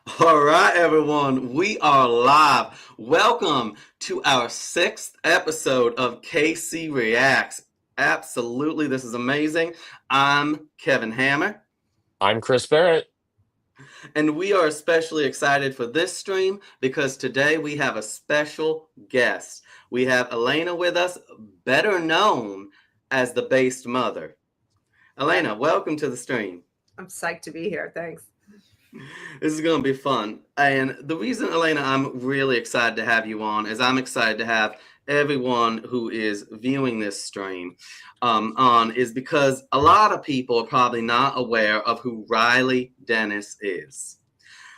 All right, everyone, we are live. Welcome to our sixth episode of KC Reacts. Absolutely, this is amazing. I'm Kevin Hammer, I'm Chris Barrett. and we are especially excited for this stream because today we have a special guest. We have Elena with us, better known as the Based Mother. I'm Elena, welcome to the stream. I'm psyched to be here. Thanks. This is going to be fun. And the reason, Elena, I'm really excited to have you on is I'm excited to have everyone who is viewing this stream on is because a lot of people are probably not aware of who Riley Dennis is.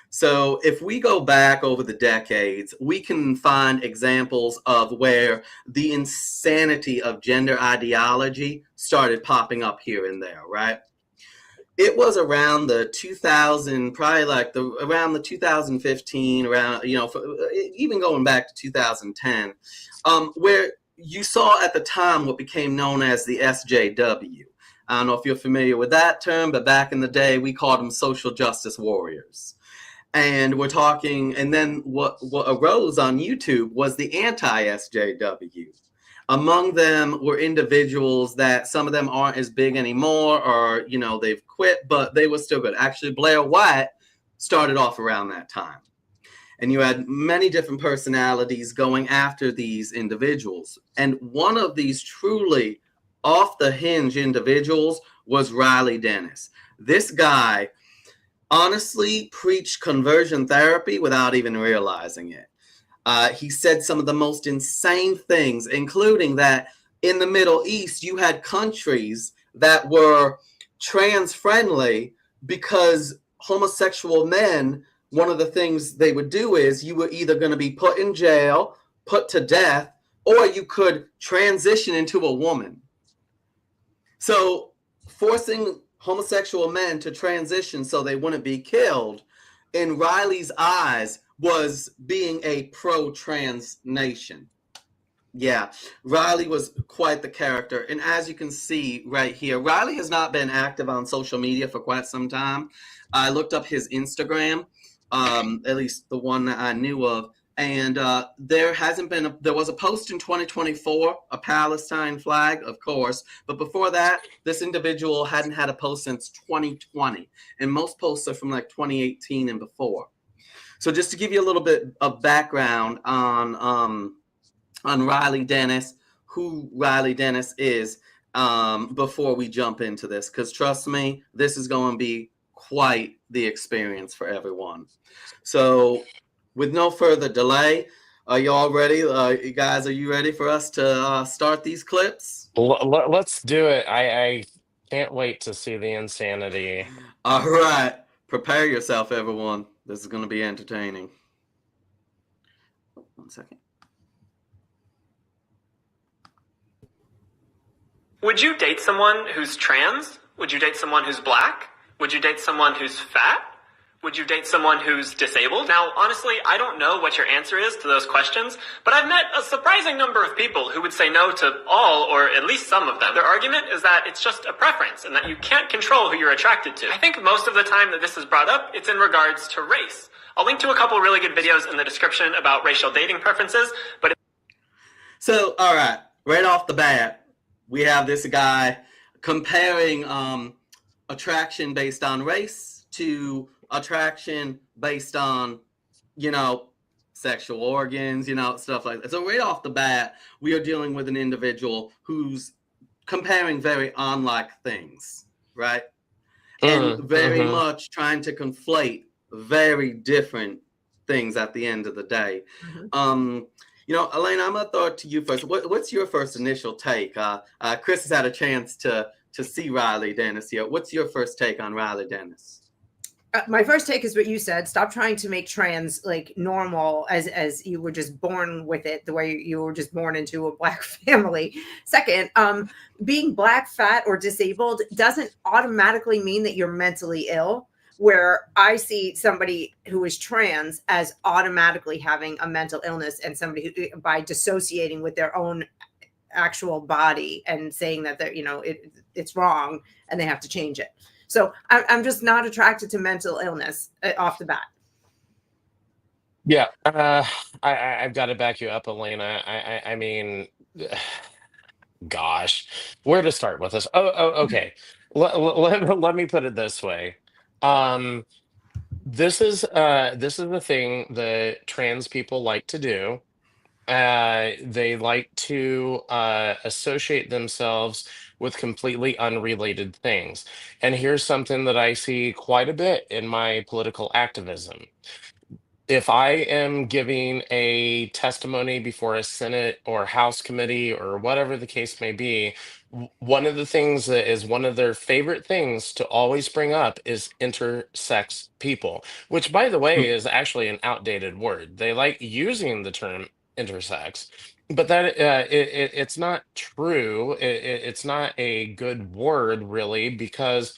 So if we go back over the decades, we can find examples of where the insanity of gender ideology started popping up here and there, right? It was around the 2000, probably like around the 2015, around, even going back to 2010, where you saw at the time what became known as the SJW. I don't know if you're familiar with that term, but back in the day, we called them social justice warriors. And we're talking, and then what arose on YouTube was the anti-SJW. Among them were individuals that some of them aren't as big anymore, or they've quit, but they were still good. Actually, Blair White started off around that time, and you had many different personalities going after these individuals. And one of these truly off the hinge individuals was Riley Dennis. This guy honestly preached conversion therapy without even realizing it. He said some of the most insane things, including that in the Middle East, you had countries that were trans friendly because homosexual men, one of the things they would do is you were either going to be put in jail, put to death, or you could transition into a woman. So forcing homosexual men to transition so they wouldn't be killed, in Riley's eyes, was being a pro-trans nation. Yeah, Riley was quite the character. And as you can see right here, Riley has not been active on social media for quite some time. I looked up his Instagram, at least the one that I knew of, and there was a post in 2024, a Palestine flag, of course, but before that, this individual hadn't had a post since 2020, and most posts are from like 2018 and before. So just to give you a little bit of background on Riley Dennis, who Riley Dennis is, before we jump into this, because trust me, this is going to be quite the experience for everyone. So with no further delay, are you all ready? You guys, are you ready for us to start these clips? Let's do it. I can't wait to see the insanity. All right. Prepare yourself, everyone. This is going to be entertaining. 1 second. Would you date someone who's trans? Would you date someone who's black? Would you date someone who's fat? Would you date someone who's disabled? Now, honestly, I don't know what your answer is to those questions, but I've met a surprising number of people who would say no to all, or at least some of them. Their argument is that it's just a preference and that you can't control who you're attracted to. I think most of the time that this is brought up, it's in regards to race. I'll link to a couple really good videos in the description about racial dating preferences, but... So, all right off the bat, we have this guy comparing attraction based on race to attraction based on, sexual organs, stuff like that. So right off the bat, we are dealing with an individual who's comparing very unlike things, right? And very much trying to conflate very different things at the end of the day. Elena, I'm going to throw it to you first. What's your first initial take? Chris has had a chance to see Riley Dennis here. What's your first take on Riley Dennis? My first take is what you said. Stop trying to make trans like normal as you were just born with it, the way you were just born into a black family. Second, being black, fat, or disabled doesn't automatically mean that you're mentally ill, where I see somebody who is trans as automatically having a mental illness, and somebody who, by dissociating with their own actual body and saying that they're, it's wrong and they have to change it. So I'm just not attracted to mental illness off the bat. Yeah, I've got to back you up, Elena. I mean, gosh, where to start with this? Okay. Let me put it this way. Um, this is the thing that trans people like to do. They like to associate themselves with completely unrelated things. And here's something that I see quite a bit in my political activism. If I am giving a testimony before a Senate or House committee or whatever the case may be, one of the things that is one of their favorite things to always bring up is intersex people, which, by the way, is actually an outdated word. They like using the term intersex, but it's not true. It's not a good word, really, because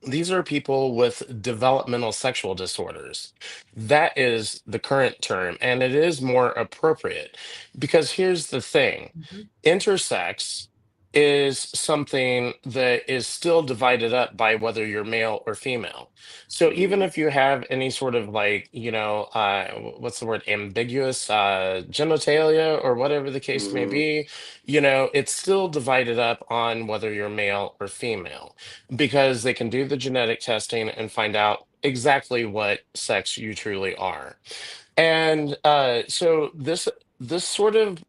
these are people with developmental sexual disorders. That is the current term, and it is more appropriate because here's the thing: Mhm. intersex is something that is still divided up by whether you're male or female. So even if you have any sort of like, what's the word, ambiguous genitalia or whatever the case may Mhm. be, it's still divided up on whether you're male or female because they can do the genetic testing and find out exactly what sex you truly are. And so this sort of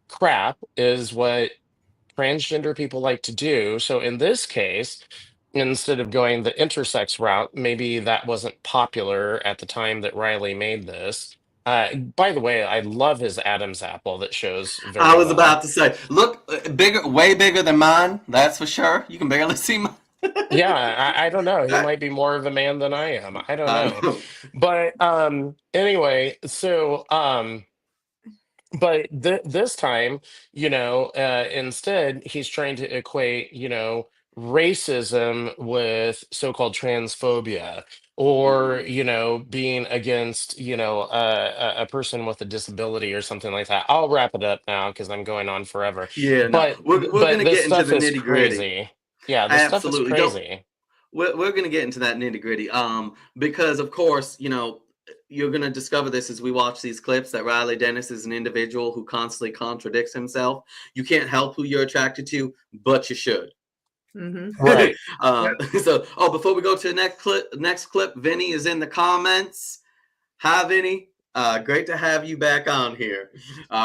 crap is what transgender people like to do. So in this case, instead of going the intersex route, maybe that wasn't popular at the time that Riley made this. By the way, I love his Adam's apple that shows I very was well. about to say, look, bigger, way bigger than mine. That's for sure. You can barely see mine. Yeah, I don't know. He might be more of a man than I am. I don't I know. know. But anyway, so but this time, instead he's trying to equate, racism with so-called transphobia or, Mhm. being against, a person with a disability or something like that. I'll wrap it up now because I'm going on forever. Yeah, no, But we're but gonna this get into stuff the is nitty gritty. crazy. Yeah, this stuff is Absolutely. Don't. crazy. We're gonna get into that nitty gritty. Because of course, you're gonna discover this as we watch these clips that Riley Dennis is an individual who constantly contradicts himself. You can't help who you're attracted to, but you should. Mhm. Right. Yep. So, before we go to the next clip, Vinny is in the comments. Hi, Vinny. Great to have you back on here.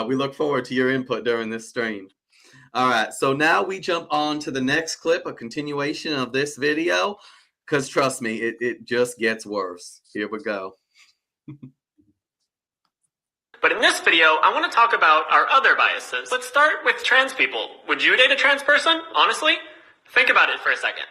We look forward to your input during this stream. All right, so now we jump on to the next clip, a continuation of this video, because trust me, it just gets worse. Here we go. But in this video, I want to talk about our other biases. Let's start with trans people. Would you date a trans person? Honestly? Think about it for a second.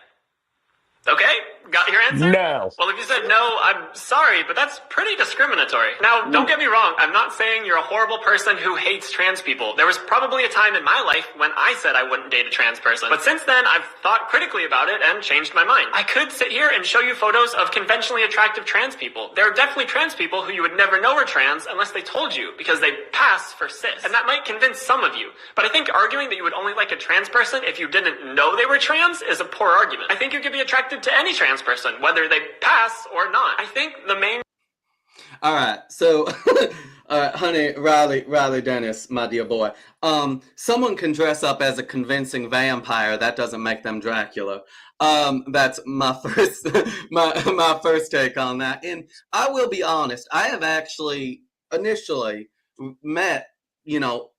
Okay, got your answer? No. Well, if you said no, I'm sorry, but that's pretty discriminatory. Now, don't get me wrong, I'm not saying you're a horrible person who hates trans people. There was probably a time in my life when I said I wouldn't date a trans person. But since then, I've thought critically about it and changed my mind. I could sit here and show you photos of conventionally attractive trans people. There are definitely trans people who you would never know are trans unless they told you, because they pass for cis. And that might convince some of you. But I think arguing that you would only like a trans person if you didn't know they were trans is a poor argument. I think you could be attracted to any trans person, whether they pass or not. I think the main... All right, so, honey, Riley Dennis, my dear boy. Someone can dress up as a convincing vampire. That doesn't make them Dracula. That's my first, my first take on that. And I will be honest, I have actually initially met,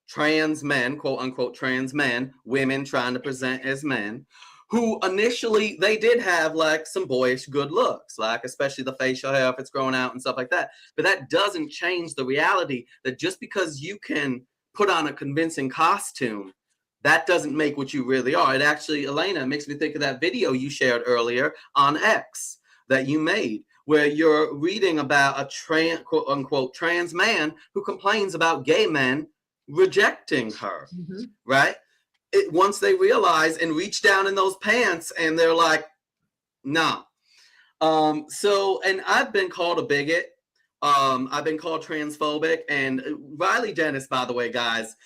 trans men, quote unquote trans men, women trying to present as men, who initially they did have like some boyish good looks, like especially the facial hair if it's growing out and stuff like that. But that doesn't change the reality that just because you can put on a convincing costume, that doesn't make what you really are. It actually, Elena, makes me think of that video you shared earlier on X that you made, where you're reading about a quote unquote trans man who complains about gay men rejecting her, Mhm. right? Once they realize and reach down in those pants and they're like, nah. And I've been called a bigot. I've been called transphobic. And Riley Dennis, by the way, guys,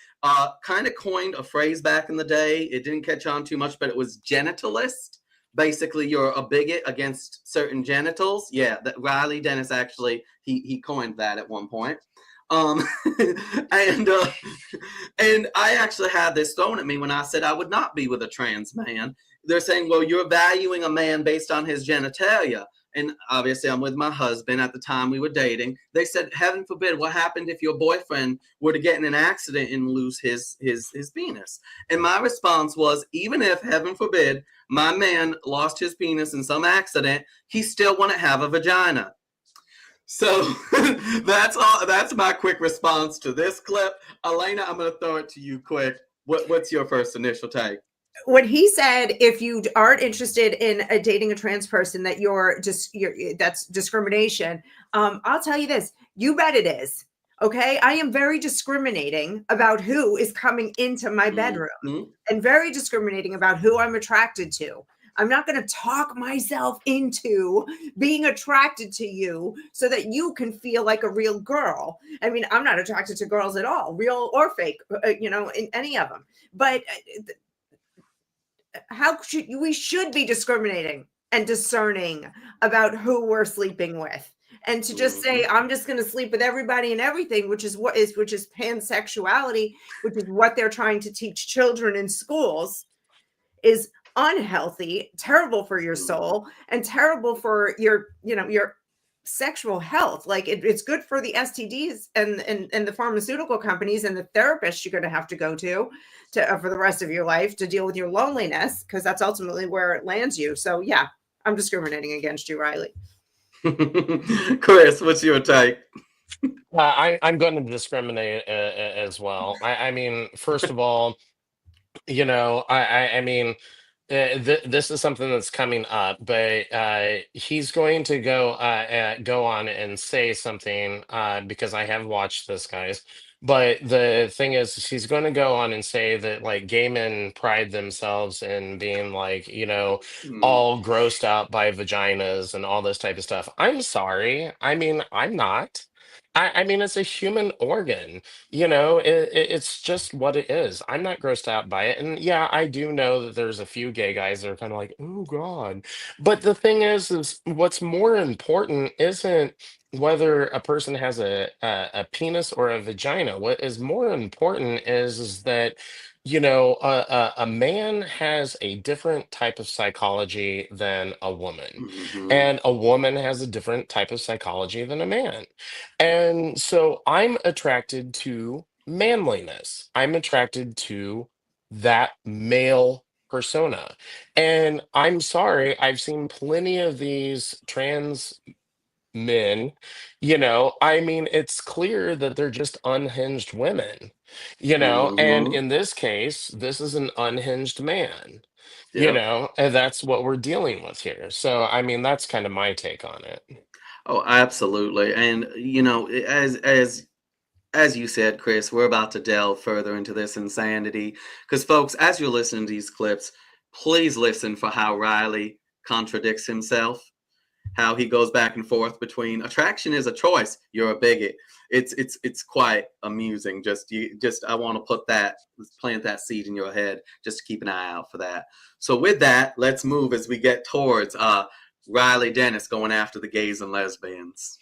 kind of coined a phrase back in the day. It didn't catch on too much, but it was genitalist, basically you're a bigot against certain genitals. Yeah, that Riley Dennis actually he coined that at one point. Um, and I actually had this thrown at me when I said I would not be with a trans man. They're saying, well, you're valuing a man based on his genitalia. And obviously I'm with my husband at the time we were dating. They said, heaven forbid, what happened if your boyfriend were to get in an accident and lose his penis? And my response was, even if, heaven forbid, my man lost his penis in some accident, he still wouldn't have a vagina. So that's all. That's my quick response to this clip. Elena, I'm going to throw it to you quick. What's your first initial take? What he said, if you aren't interested in dating a trans person, that that's discrimination. I'll tell you this, you bet it is. Okay. I am very discriminating about who is coming into my bedroom and very discriminating about who I'm attracted to. I'm not going to talk myself into being attracted to you so that you can feel like a real girl. I mean, I'm not attracted to girls at all, real or fake, in any of them. But we should be discriminating and discerning about who we're sleeping with. And to just say, I'm just going to sleep with everybody and everything, which is pansexuality, which is what they're trying to teach children in schools, is unhealthy, terrible for your soul, and terrible for your sexual health. Like it's good for the STDs and the pharmaceutical companies and the therapists you're going to have to go to for the rest of your life to deal with your loneliness, because that's ultimately where it lands you. So yeah, I'm discriminating against you, Riley. Chris, what's your take? I'm going to discriminate as well. I mean, first of all, I mean, this is something that's coming up, but he's going to go on and say something because I have watched this, guys. But the thing is, he's going to go on and say that like gay men pride themselves in being like, all grossed out by vaginas and all this type of stuff. I'm sorry. I mean, I'm not. I mean, it's a human organ. It's just what it is. I'm not grossed out by it. And yeah, I do know that there's a few gay guys that are kind of like, oh God. But the thing is what's more important isn't whether a person has a penis or a vagina. What is more important is that, a man has a different type of psychology than a woman. And a woman has a different type of psychology than a man. And so I'm attracted to manliness. I'm attracted to that male persona. And I'm sorry, I've seen plenty of these trans men, I mean, it's clear that they're just unhinged women, and in this case, this is an unhinged man, and that's what we're dealing with here. So, I mean, that's kind of my take on it. Oh, absolutely. And as you said, Chris, we're about to delve further into this insanity. Because, folks, as you're listening to these clips, please listen for how Riley contradicts himself, how he goes back and forth between attraction is a choice, you're a bigot. It's quite amusing. I want to plant that seed in your head, just to keep an eye out for that. So with that, let's move as we get towards Riley Dennis going after the gays and lesbians.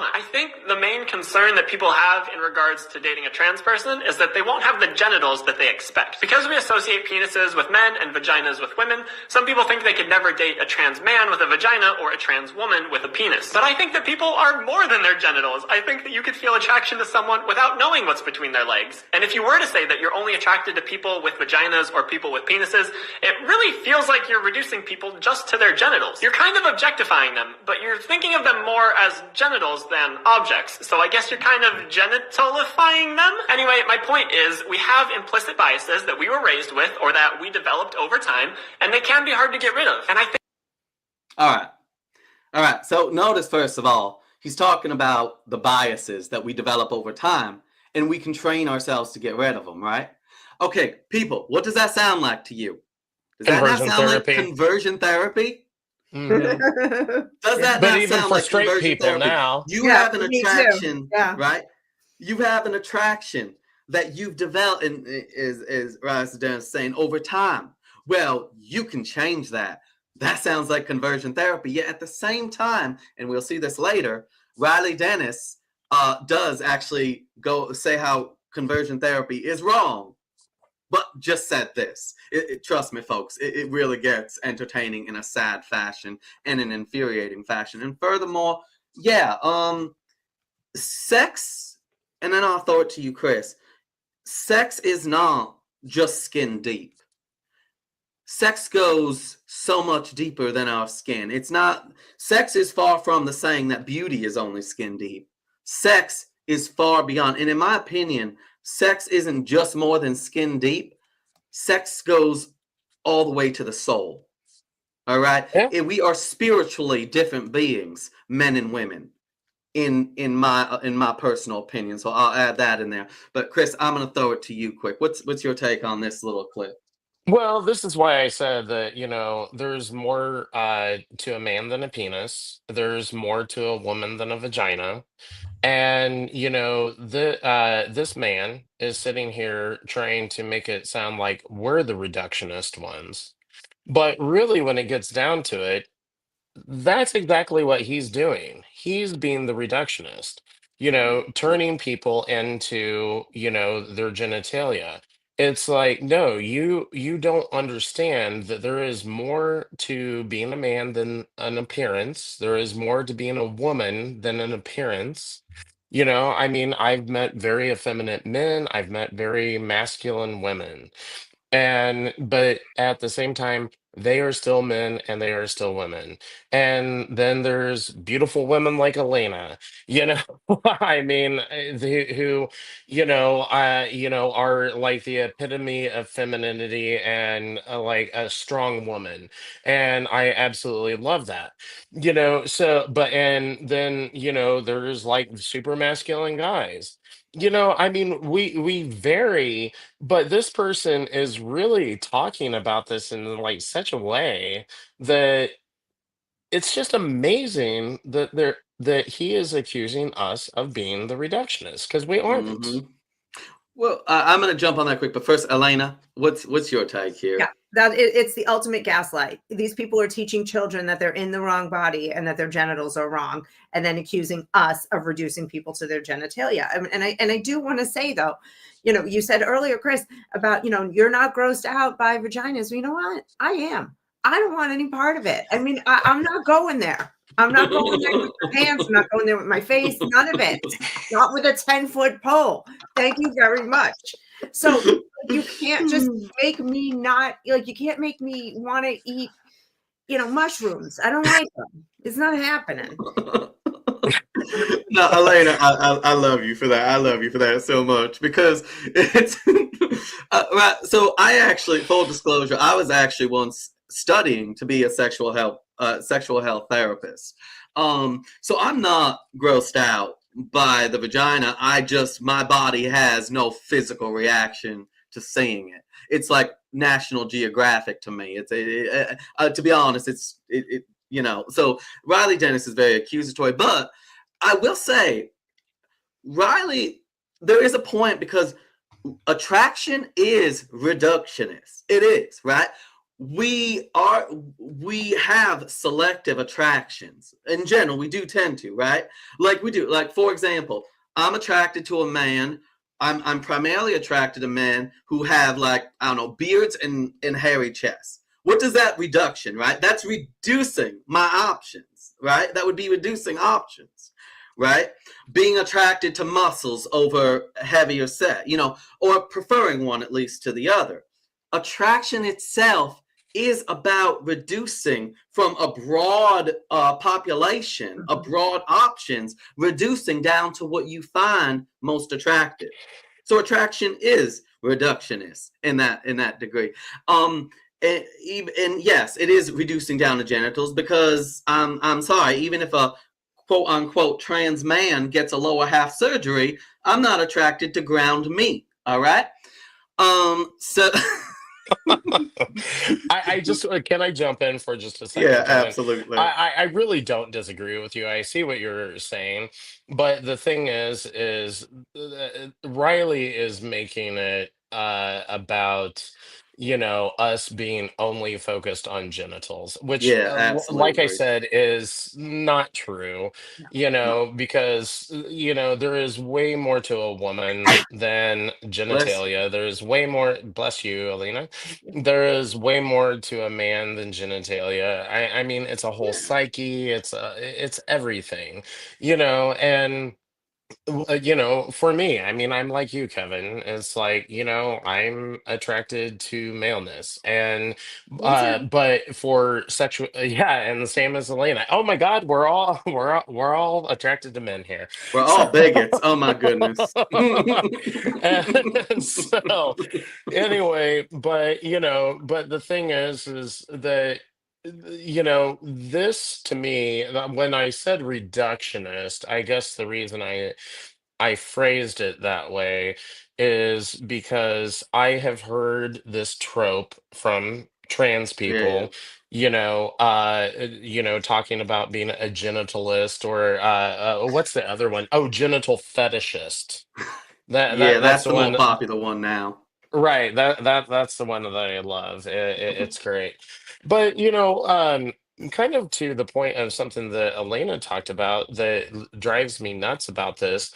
I think the main concern that people have in regards to dating a trans person is that they won't have the genitals that they expect. Because we associate penises with men and vaginas with women, some people think they could never date a trans man with a vagina or a trans woman with a penis. But I think that people are more than their genitals. I think that you could feel attraction to someone without knowing what's between their legs. And if you were to say that you're only attracted to people with vaginas or people with penises, it really feels like you're reducing people just to their genitals. You're kind of objectifying them, but you're thinking of them more as genitals than objects. So I guess you're kind of genitalifying them. Anyway, my point is we have implicit biases that we were raised with or that we developed over time, and they can be hard to get rid of. And I think... All right. So notice, first of all, he's talking about the biases that we develop over time, and we can train ourselves to get rid of them, right? Okay, people, what does that sound like to you? Does that not sound like conversion therapy? Mm-hmm. Does that but not even sound for like straight conversion people therapy? now, You have an attraction, right? You have an attraction that you've developed, and is Riley Dennis saying, over time. Well, you can change that. That sounds like conversion therapy. Yet at the same time, and we'll see this later, Riley Dennis does actually go say how conversion therapy is wrong, but just said this. Trust me, folks, it really gets entertaining in a sad fashion and an infuriating fashion. And furthermore, yeah, sex, and then I'll throw it to you, Chris. Sex is not just skin deep. Sex goes so much deeper than our skin. It's not, sex is far from the saying that beauty is only skin deep. Sex is far beyond, and in my opinion, sex isn't just more than skin deep. Sex goes all the way to the soul. All right? Yeah. We are spiritually different beings, men and women, in my personal opinion. So I'll add that in there. But Chris, I'm going to throw it to you quick. What's your take on this little clip? Well, this is why I said that, there's more to a man than a penis. There's more to a woman than a vagina. And, this man is sitting here trying to make it sound like we're the reductionist ones. But really, when it gets down to it, that's exactly what he's doing. He's being the reductionist, turning people into, their genitalia. It's like, no, you don't understand that there is more to being a man than an appearance. There is more to being a woman than an appearance. I mean, I've met very effeminate men, I've met very masculine women. But at the same time, they are still men and they are still women. And then there's beautiful women like Elena, you know, I mean, who, are like the epitome of femininity and like a strong woman. And I absolutely love that, and then, there's like super masculine guys. I mean, we vary, but this person is really talking about this in like such a way that it's just amazing that he is accusing us of being the reductionists because we aren't. Well, I'm going to jump on that quick, but first, Elena, what's your take here? Yeah, it's the ultimate gaslight. These people are teaching children that they're in the wrong body and that their genitals are wrong, and then accusing us of reducing people to their genitalia. And I do want to say though, you said earlier, Chris, about you're not grossed out by vaginas. Well, you know what? I am. I don't want any part of it. I mean, I'm not going there. I'm not going there with my hands. I'm not going there with my face. None of it. Not with a 10-foot pole. Thank you very much. So you can't just make me not, like, you can't make me want to eat, mushrooms. I don't like them. It's not happening. No, Elena, I love you for that. I love you for that so much because it's right. So I actually, full disclosure, I was actually once studying to be a sexual health therapist. So I'm not grossed out by the vagina. My body has no physical reaction to seeing it. It's like National Geographic to me. It's to be honest, So Riley Dennis is very accusatory, but I will say, Riley, there is a point because attraction is reductionist. It is, right? We have selective attractions in general. We do tend to, right? Like we do. Like, for example, I'm attracted to a man. I'm primarily attracted to men who have, like, I don't know, beards and hairy chests. What does that reduction, right? That's reducing my options, right? That would be reducing options, right? Being attracted to muscles over heavier set, or preferring one at least to the other. Attraction itself is about reducing from a broad population, a broad options, reducing down to what you find most attractive. So attraction is reductionist in that degree. And yes, it is reducing down the genitals because I'm sorry, even if a quote unquote trans man gets a lower half surgery, I'm not attracted to ground meat. All right. So I just can I jump in for just a Yeah, second, Kevin? absolutely. I really don't disagree with you. I see what you're saying, but the thing is Riley is making it about us being only focused on genitals, which Yeah, like I absolutely. said is not true. No, No. Because there is way more to a woman than Bless you. genitalia. There's way more, bless you, Alina, thank you. there is way more to a man than genitalia. I mean, it's a whole psyche. It's everything, and for me, I mean, I'm like you, Kevin. It's like, I'm attracted to maleness, and Me too. but for sexual, yeah, and the same as Elena. Oh my God, we're all attracted to men here. We're So, all bigots. Oh my goodness. and so anyway, but the thing is that this to me, when I said reductionist, I guess the reason I phrased it that way is because I have heard this trope from trans Yeah. people, talking about being a genitalist, or what's the other one? Oh, genital fetishist. Yeah, That's that's the the more one. popular one now. Right. That's the one that I love. It's great. But kind of to the point of something that Elena talked about that drives me nuts about this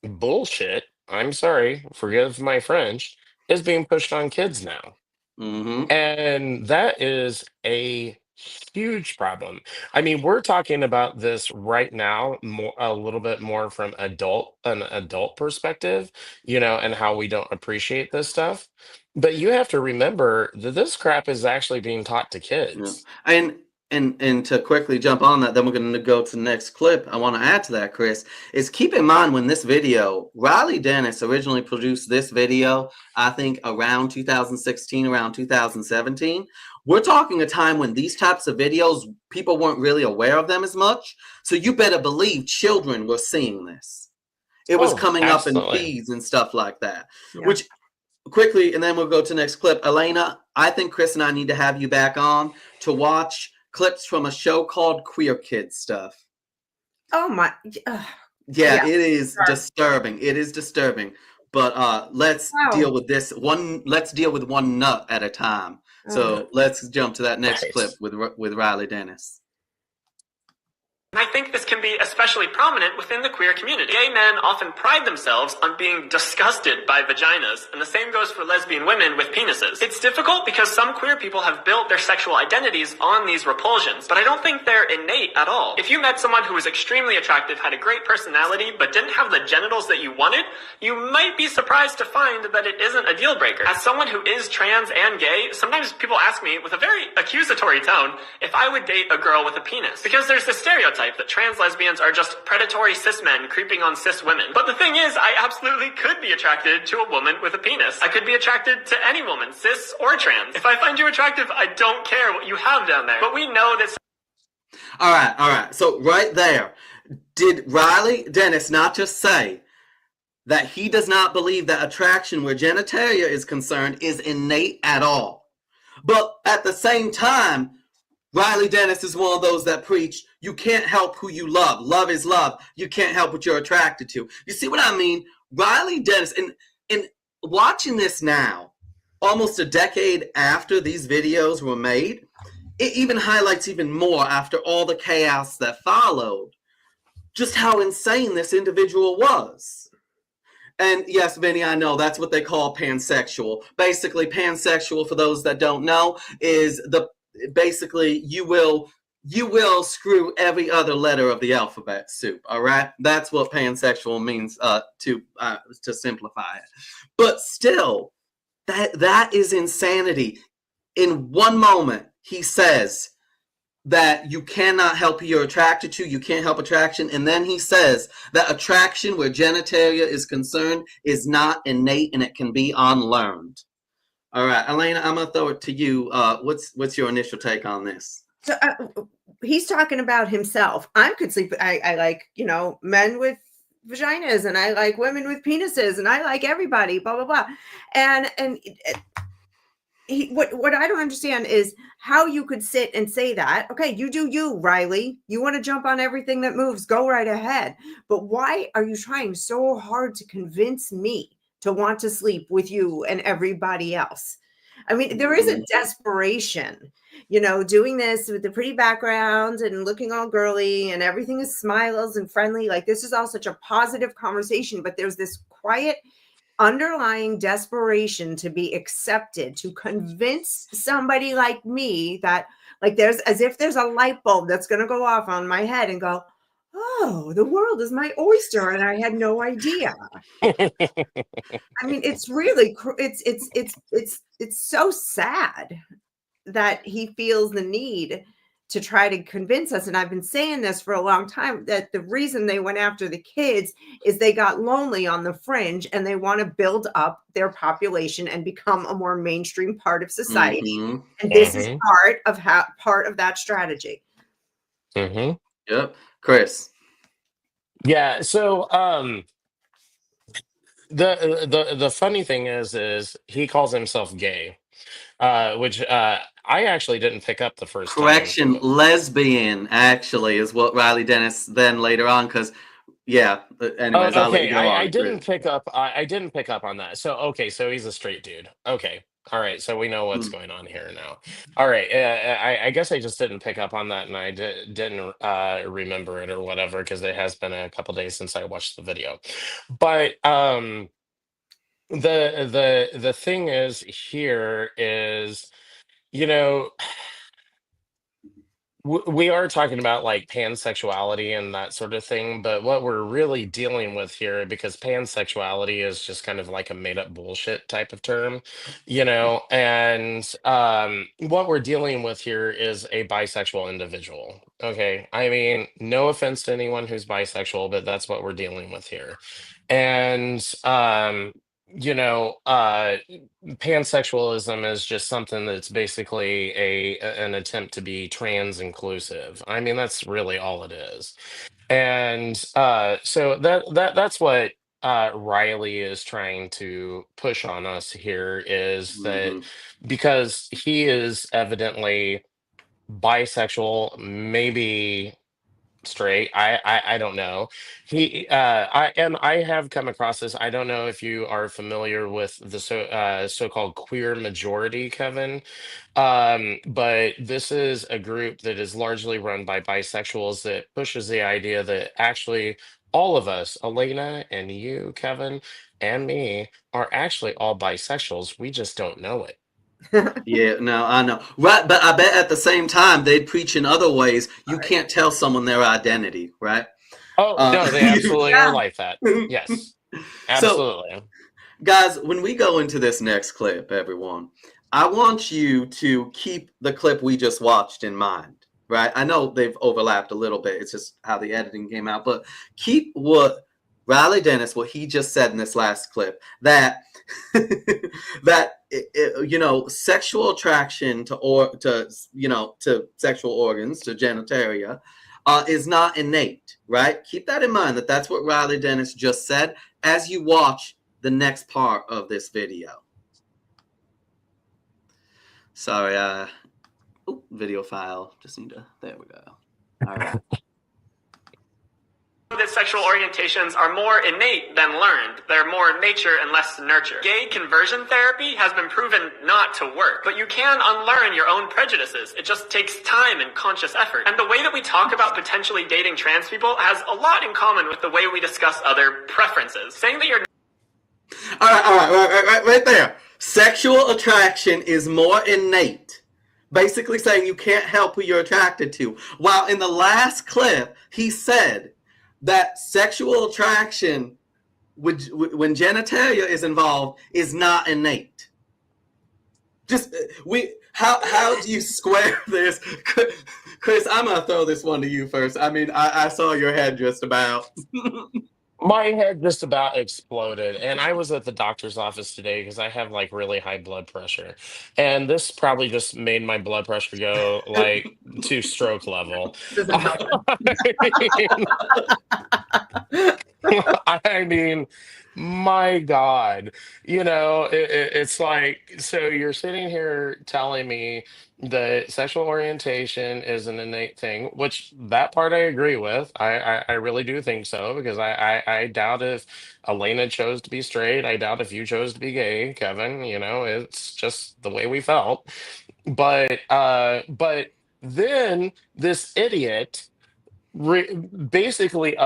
bullshit, I'm sorry, forgive my French, is being pushed on kids now. Hmm. And that is a huge problem. I mean, we're talking about this right now more, a little bit more from an adult perspective, and how we don't appreciate this stuff. But you have to remember that this crap is actually being taught to Yeah. kids. And to quickly jump on that, then we're going to go to the next clip. I want to add to that, Chris, is keep in mind when this video, Riley Dennis originally produced this video, I think around 2016, around 2017. We're talking a time when these types of videos, people weren't really aware of them as much. So you better believe children were seeing this. It was Oh, coming up in absolutely. feeds and stuff like that, Yeah. which quickly, and then we'll go to the next clip. Elena, I think Chris and I need to have you back on to watch clips from a show called Queer Kid Stuff. Oh my. Yeah, Yeah. it is Sure. disturbing. It is disturbing. But let's deal Wow. with this one. Let's deal with one nut at a time. Oh. So let's jump to that next clip Nice. with Riley Dennis. And I think this can be especially prominent within the queer community. Gay men often pride themselves on being disgusted by vaginas, and the same goes for lesbian women with penises. It's difficult because some queer people have built their sexual identities on these repulsions, but I don't think they're innate at all. If you met someone who was extremely attractive, had a great personality, but didn't have the genitals that you wanted, you might be surprised to find that it isn't a deal breaker. As someone who is trans and gay, sometimes people ask me with a very accusatory tone if I would date a girl with a penis. Because there's this stereotype that trans lesbians are just predatory cis men creeping on cis women. But the thing is, I absolutely could be attracted to a woman with a penis. I could be attracted to any woman, cis or trans. If I find you attractive, I don't care what you have down there. But we know that... All right. So right there, did Riley Dennis not just say that he does not believe that attraction where genitalia is concerned is innate at all? But at the same time, Riley Dennis is one of those that preach you can't help who you love. Love is love. You can't help what you're attracted to. You see what I mean? Riley Dennis, and watching this now, almost a decade after these videos were made, it even highlights even more after all the chaos that followed, just how insane this individual was. And yes, Vinny, I know that's what they call pansexual. Basically, pansexual, for those that don't know, is basically you will screw every other letter of the alphabet soup. All right, that's what pansexual means, to simplify it. But still, that is insanity. In one moment, he says that you cannot help who you're attracted to, you can't help attraction, and then he says that attraction where genitalia is concerned is not innate and it can be unlearned. All right, Elena, I'm gonna throw it to you. What's your initial take on this? So he's talking about himself. I could sleep. I like men with vaginas, and I like women with penises, and I like everybody, blah blah blah. And what I don't understand is how you could sit and say that. Okay, you do you, Riley. You want to jump on everything that moves, go right ahead. But why are you trying so hard to convince me to want to sleep with you and everybody else? I mean, there is a desperation, doing this with the pretty background and looking all girly and everything is smiles and friendly. Like, this is all such a positive conversation, but there's this quiet underlying desperation to be accepted, to convince somebody like me that, like, there's as if there's a light bulb that's going to go off on my head and go, oh, the world is my oyster and I had no idea. I mean, it's really it's so sad that he feels the need to try to convince us. And I've been saying this for a long time, that the reason they went after the kids is they got lonely on the fringe and they want to build up their population and become a more mainstream part of society. And this is part of that strategy. Yep. Chris. Yeah. So the funny thing is he calls himself gay, which I actually didn't pick up the first Correction, time. lesbian actually is what Riley Dennis then later on, because anyways, I'll let you go on. I didn't pick up on that. So okay, so he's a straight dude. Okay. All right, so we know what's going on here now. All right, I guess I just didn't pick up on that, and I didn't remember it or whatever, because it has been a couple days since I watched the video. But the thing is here is, we are talking about like pansexuality and that sort of thing, but what we're really dealing with here, because pansexuality is just kind of like a made up bullshit type of term, and what we're dealing with here is a bisexual individual. Okay. I mean, no offense to anyone who's bisexual, but that's what we're dealing with here. And, pansexualism is just something that's basically an attempt to be trans inclusive. I mean, that's really all it is. And so that's what Riley is trying to push on us here, is that because he is evidently bisexual, maybe straight. I don't know. I have come across this. I don't know if you are familiar with the so-called queer majority, Kevin. But this is a group that is largely run by bisexuals that pushes the idea that actually all of us, Elena and you, Kevin, and me, are actually all bisexuals. We just don't know it. Yeah, no, I know. Right, but I bet at the same time they'd preach in other ways. You can't tell someone their identity, right? Oh, no, they absolutely are like that. Yes, absolutely. So, guys, when we go into this next clip, everyone, I want you to keep the clip we just watched in mind, right? I know they've overlapped a little bit. It's just how the editing came out. But keep what Riley Dennis, what he just said in this last clip, that sexual attraction to sexual organs, to genitalia, is not innate, right? Keep that in mind, that's what Riley Dennis just said as you watch the next part of this video. Sorry, video file. Just need to, there we go. All right. That sexual orientations are more innate than learned. They're more nature and less nurture. Gay conversion therapy has been proven not to work, but you can unlearn your own prejudices. It just takes time and conscious effort. And the way that we talk about potentially dating trans people has a lot in common with the way we discuss other preferences. Saying that you're... All right there. Sexual attraction is more innate. Basically saying you can't help who you're attracted to. While in the last clip, he said that sexual attraction, when genitalia is involved, is not innate. How do you square this? Chris, I'm gonna throw this one to you first. I mean, I saw your head just about. My head just about exploded, and I was at the doctor's office today because I have like really high blood pressure, and this probably just made my blood pressure go like to stroke level. I mean, my God, it's like, so you're sitting here telling me that sexual orientation is an innate thing, which that part I agree with. I really do think so, because I doubt if Elena chose to be straight. I doubt if you chose to be gay, Kevin. It's just the way we felt. But then this idiot basically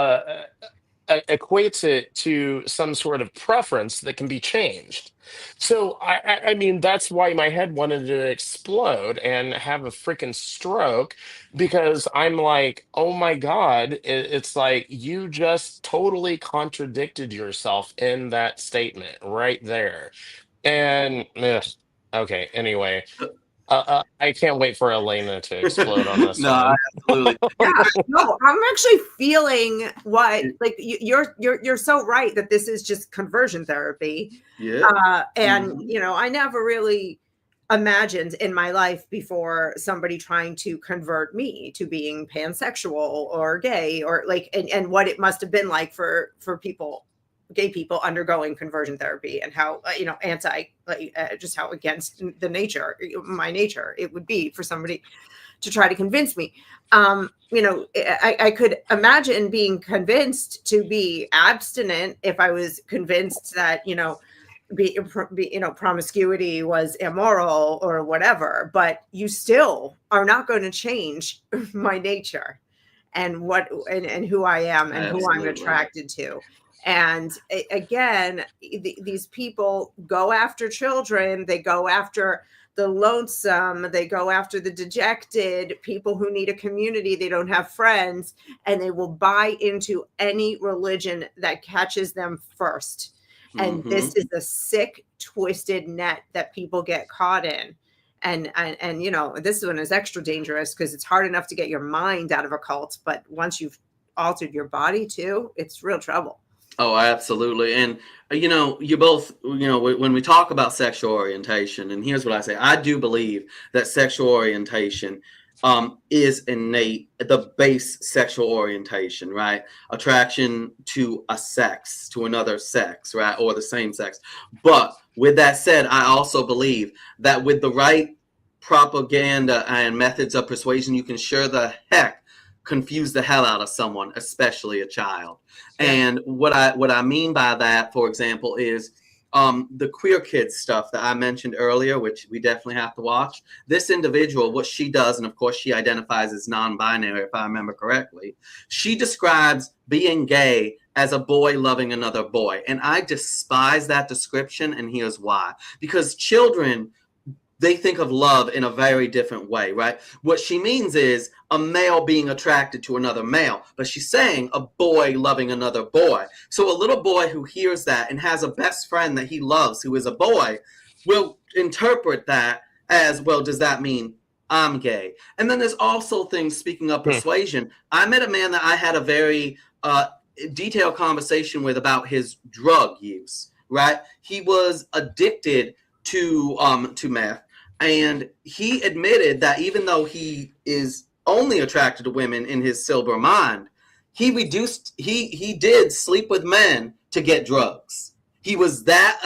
equates it to some sort of preference that can be changed. So I mean, that's why my head wanted to explode and have a freaking stroke, because I'm like, oh my God, it's like you just totally contradicted yourself in that statement right there. And ugh, okay, anyway, I can't wait for Elena to explode on this No, one. absolutely. Yeah, no, I'm actually feeling what, like, you're so right that this is just conversion therapy. Yeah. And Mhm. I never really imagined in my life before somebody trying to convert me to being pansexual or gay, or like, and what it must have been like for people, gay people undergoing conversion therapy, and how anti, like, just how against my nature it would be for somebody to try to convince me. I could imagine being convinced to be abstinent if I was convinced that, promiscuity was immoral or whatever, but you still are not going to change my nature and and who I am and who I'm Absolutely. attracted to. And again, these people go after children, they go after the lonesome, they go after the dejected, people who need a community, they don't have friends, and they will buy into any religion that catches them first. And Hmm. this is the sick, twisted net that people get caught in. And this one is extra dangerous because it's hard enough to get your mind out of a cult, but once you've altered your body too, it's real trouble. Oh, absolutely. And you both, when we talk about sexual orientation, and here's what I say: I do believe that sexual orientation is innate, the base sexual orientation, right? Attraction to to another sex, right, or the same sex. But with that said, I also believe that with the right propaganda and methods of persuasion, you can sure the heck confuse the hell out of someone, especially a child. Yeah. And what I mean by that, for example, is the queer kids stuff that I mentioned earlier, which we definitely have to watch. This individual, what she does, and of course she identifies as non-binary, if I remember correctly, she describes being gay as a boy loving another boy. And I despise that description, and here's why. Because children, they think of love in a very different way, right? What she means is a male being attracted to another male, but she's saying a boy loving another boy. So a little boy who hears that and has a best friend that he loves who is a boy will interpret that as, well, does that mean I'm gay? And then there's also things, speaking of Hmm. persuasion, I met a man that I had a very detailed conversation with about his drug use, right? He was addicted to meth, and he admitted that even though he is only attracted to women in his sober mind, he did sleep with men to get drugs. He was that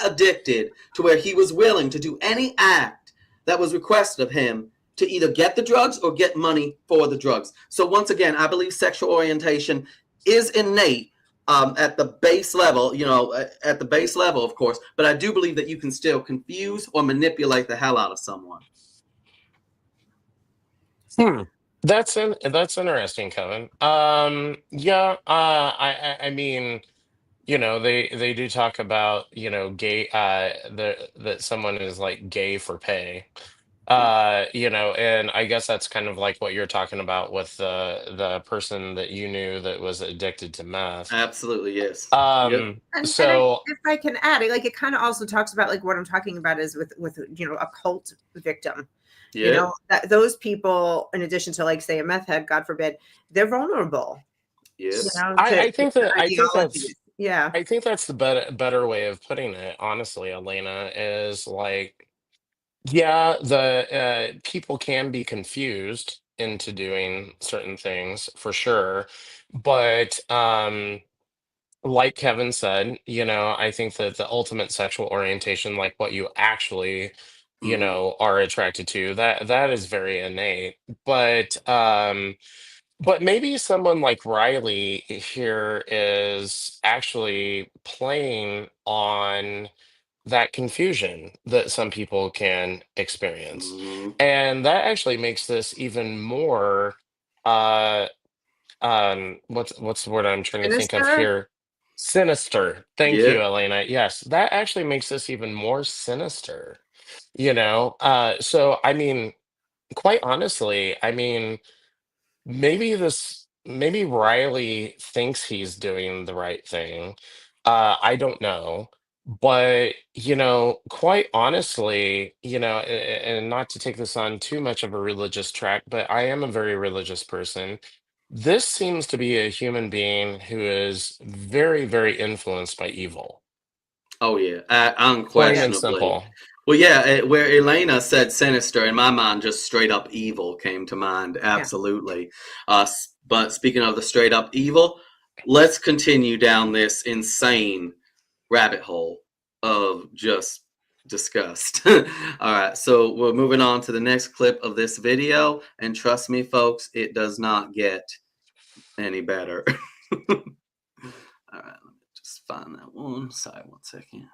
addicted to where he was willing to do any act that was requested of him to either get the drugs or get money for the drugs. So once again, I believe sexual orientation is innate, at the base level, at the base level, of course, but I do believe that you can still confuse or manipulate the hell out of someone. Hmm. That's interesting, Kevin. Yeah, I mean, they do talk about, gay, that someone is like gay for pay. Yeah, And I guess that's kind of like what you're talking about with the person that you knew that was addicted to meth. absolutely, yes. Yep. And So if I can add, like, it kind of also talks about, like, what I'm talking about is with a cult victim. Yeah. That those people, in addition to, like, say, a meth head, God forbid, they're vulnerable. Yes. To I think that ideologies. Yeah. I think that's the better way of putting it, honestly, Elena, is like, yeah, the people can be confused into doing certain things for sure, but like Kevin said, I think that the ultimate sexual orientation, like what you actually, Hmm. are attracted to, that is very innate. But maybe someone like Riley here is actually playing on that confusion that some people can experience. Hmm. And that actually makes this even more uh what's the word I'm trying to think of Sinister. here? Sinister. Thank you, Yeah. Elena. Yes, that actually makes this even more sinister. So I mean, quite honestly, I mean, maybe Riley thinks he's doing the right thing. I don't know. But, quite honestly, and not to take this on too much of a religious track, but I am a very religious person. This seems to be a human being who is very, very influenced by evil, Oh yeah, plain and unquestionably. simple. Well, yeah, where Elena said sinister, in my mind, just straight up evil came to mind. Yeah. Absolutely. But speaking of the straight up evil, let's continue down this insane rabbit hole of just disgust. All right, so we're moving on to the next clip of this video, and trust me, folks, it does not get any better. All right, let me just find that one. Sorry, 1 second.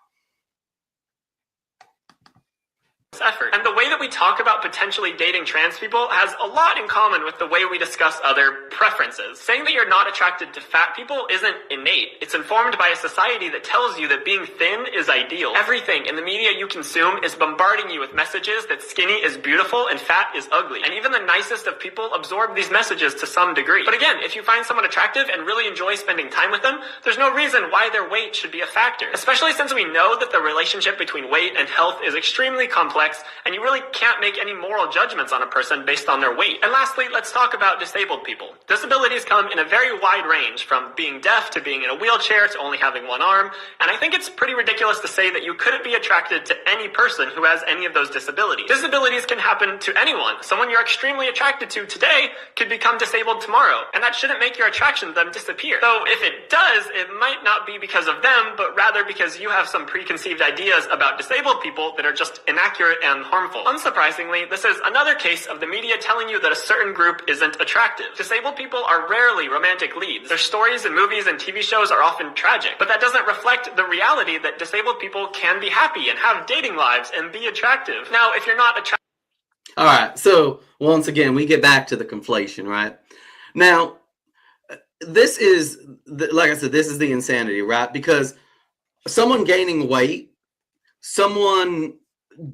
Effort. And the way that we talk about potentially dating trans people has a lot in common with the way we discuss other preferences. Saying that you're not attracted to fat people isn't innate. It's informed by a society that tells you that being thin is ideal. Everything in the media you consume is bombarding you with messages that skinny is beautiful and fat is ugly. And even the nicest of people absorb these messages to some degree. But again, if you find someone attractive and really enjoy spending time with them, there's no reason why their weight should be a factor. Especially since we know that the relationship between weight and health is extremely complex, and you really can't make any moral judgments on a person based on their weight. And lastly, let's talk about disabled people. Disabilities come in a very wide range, from being deaf to being in a wheelchair to only having one arm, and I think it's pretty ridiculous to say that you couldn't be attracted to any person who has any of those disabilities. Disabilities can happen to anyone. Someone you're extremely attracted to today could become disabled tomorrow, and that shouldn't make your attraction to them disappear. So if it does, it might not be because of them, but rather because you have some preconceived ideas about disabled people that are just inaccurate and harmful. Unsurprisingly, this is another case of the media telling you that a certain group isn't attractive. Disabled people are rarely romantic leads. Their stories in movies and TV shows are often tragic, but that doesn't reflect the reality that disabled people can be happy and have dating lives and be attractive. Now, if you're not attracted... All right, so once again, we get back to the conflation, right? Now, this is, like I said, this is the insanity, right? Because someone gaining weight, someone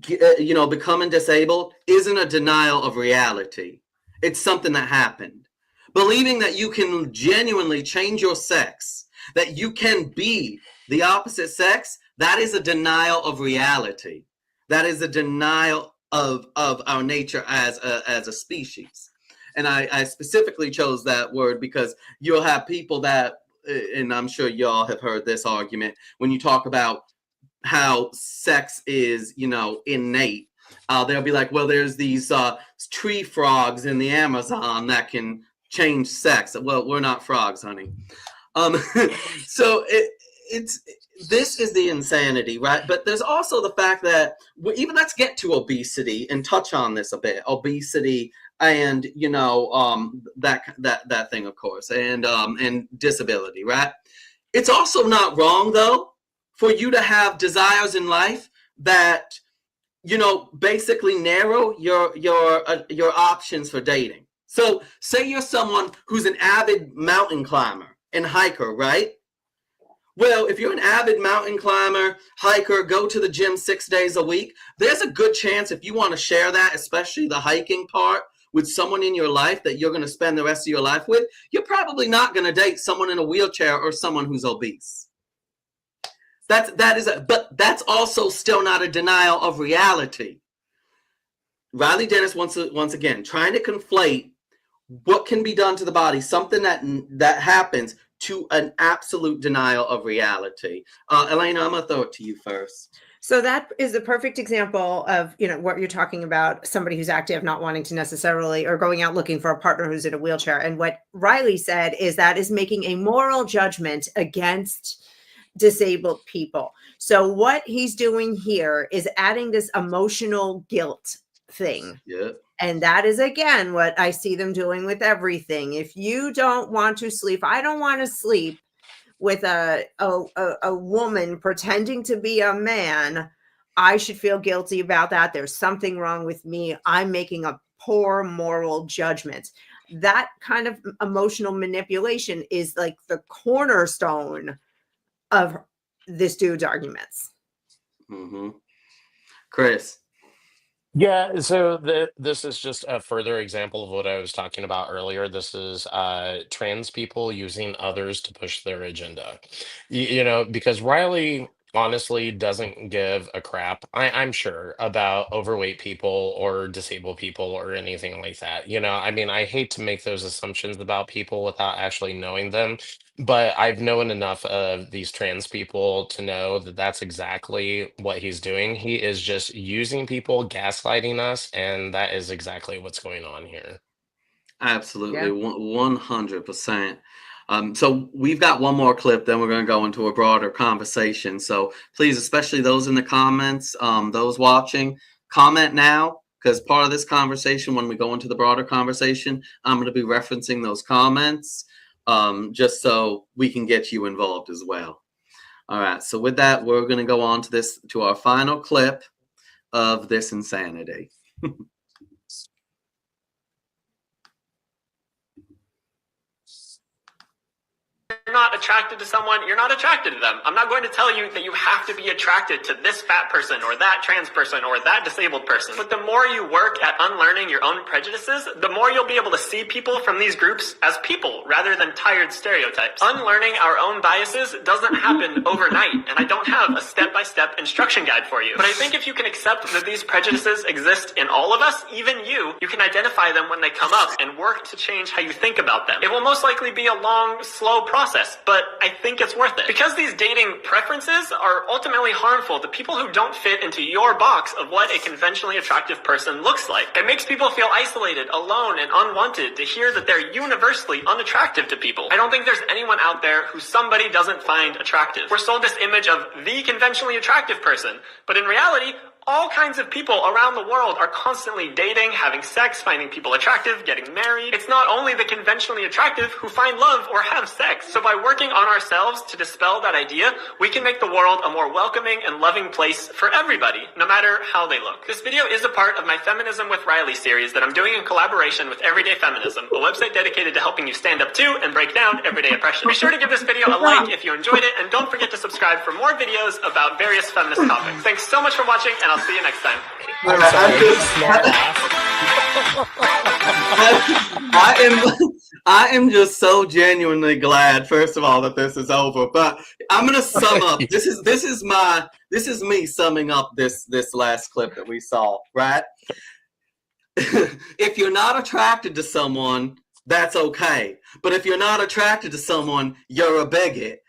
becoming disabled isn't a denial of reality. It's something that happened. Believing that you can genuinely change your sex, that you can be the opposite sex, that is a denial of reality. That is a denial of our nature as a species. And I specifically chose that word because you'll have people that, and I'm sure y'all have heard this argument, when you talk about how sex is, innate. They'll be like, well, there's these tree frogs in the Amazon that can change sex. Well, we're not frogs, honey. So this is the insanity, right? But there's also the fact that even let's get to obesity and touch on this a bit. Obesity and that thing, of course, and disability, right? It's also not wrong though for you to have desires in life that basically narrow your options for dating. So say you're someone who's an avid mountain climber and hiker, right? Well, if you're an avid mountain climber, hiker, go to the gym 6 days a week, there's a good chance if you want to share that, especially the hiking part, with someone in your life that you're going to spend the rest of your life with, you're probably not going to date someone in a wheelchair or someone who's obese. But that's also still not a denial of reality. Riley Dennis, once again, trying to conflate what can be done to the body, something that happens, to an absolute denial of reality. Elena, I'm going to throw it to you first. So that is the perfect example of, what you're talking about, somebody who's active, not wanting to necessarily, or going out looking for a partner who's in a wheelchair. And what Riley said is that is making a moral judgment against disabled people. So what he's doing here is adding this emotional guilt thing. Yeah. And that is, again, what I see them doing with everything. If you don't want to sleep, I don't want to sleep with a woman pretending to be a man, I should feel guilty about that. There's something wrong with me. I'm making a poor moral judgment. That kind of emotional manipulation is like the cornerstone of this dude's arguments. Mm-hmm. Chris. Yeah, so this is just a further example of what I was talking about earlier. This is trans people using others to push their agenda. Because Riley honestly doesn't give a crap, I'm sure, about overweight people or disabled people or anything like that. I mean, I hate to make those assumptions about people without actually knowing them, but I've known enough of these trans people to know that that's exactly what he's doing. He is just using people, gaslighting us, and that is exactly what's going on here. Absolutely, Yeah. 100%. So we've got one more clip, then we're going to go into a broader conversation. So please, especially those in the comments, those watching, comment now, because part of this conversation, when we go into the broader conversation, I'm going to be referencing those comments, just so we can get you involved as well. All right, so with that, we're going to go on to our final clip of this insanity. You're not attracted to someone, you're not attracted to them. I'm not going to tell you that you have to be attracted to this fat person or that trans person or that disabled person. But the more you work at unlearning your own prejudices, the more you'll be able to see people from these groups as people rather than tired stereotypes. Unlearning our own biases doesn't happen overnight, and I don't have a step-by-step instruction guide for you. But I think if you can accept that these prejudices exist in all of us, even you can identify them when they come up and work to change how you think about them. It will most likely be a long, slow process, but I think it's worth it. Because these dating preferences are ultimately harmful to people who don't fit into your box of what a conventionally attractive person looks like. It makes people feel isolated, alone, and unwanted to hear that they're universally unattractive to people. I don't think there's anyone out there who somebody doesn't find attractive. We're sold this image of the conventionally attractive person, but in reality, all kinds of people around the world are constantly dating, having sex, finding people attractive, getting married. It's not only the conventionally attractive who find love or have sex. So by working on ourselves to dispel that idea, we can make the world a more welcoming and loving place for everybody, no matter how they look. This video is a part of my Feminism with Riley series that I'm doing in collaboration with Everyday Feminism, a website dedicated to helping you stand up to and break down everyday oppression. Be sure to give this video a like if you enjoyed it, and don't forget to subscribe for more videos about various feminist topics. Thanks so much for watching, and I'll see you next time. I am just so genuinely glad, first of all, that this is over. But I'm gonna sum up. This is me summing up this last clip that we saw, right? If you're not attracted to someone, that's okay. But if you're not attracted to someone, you're a bigot.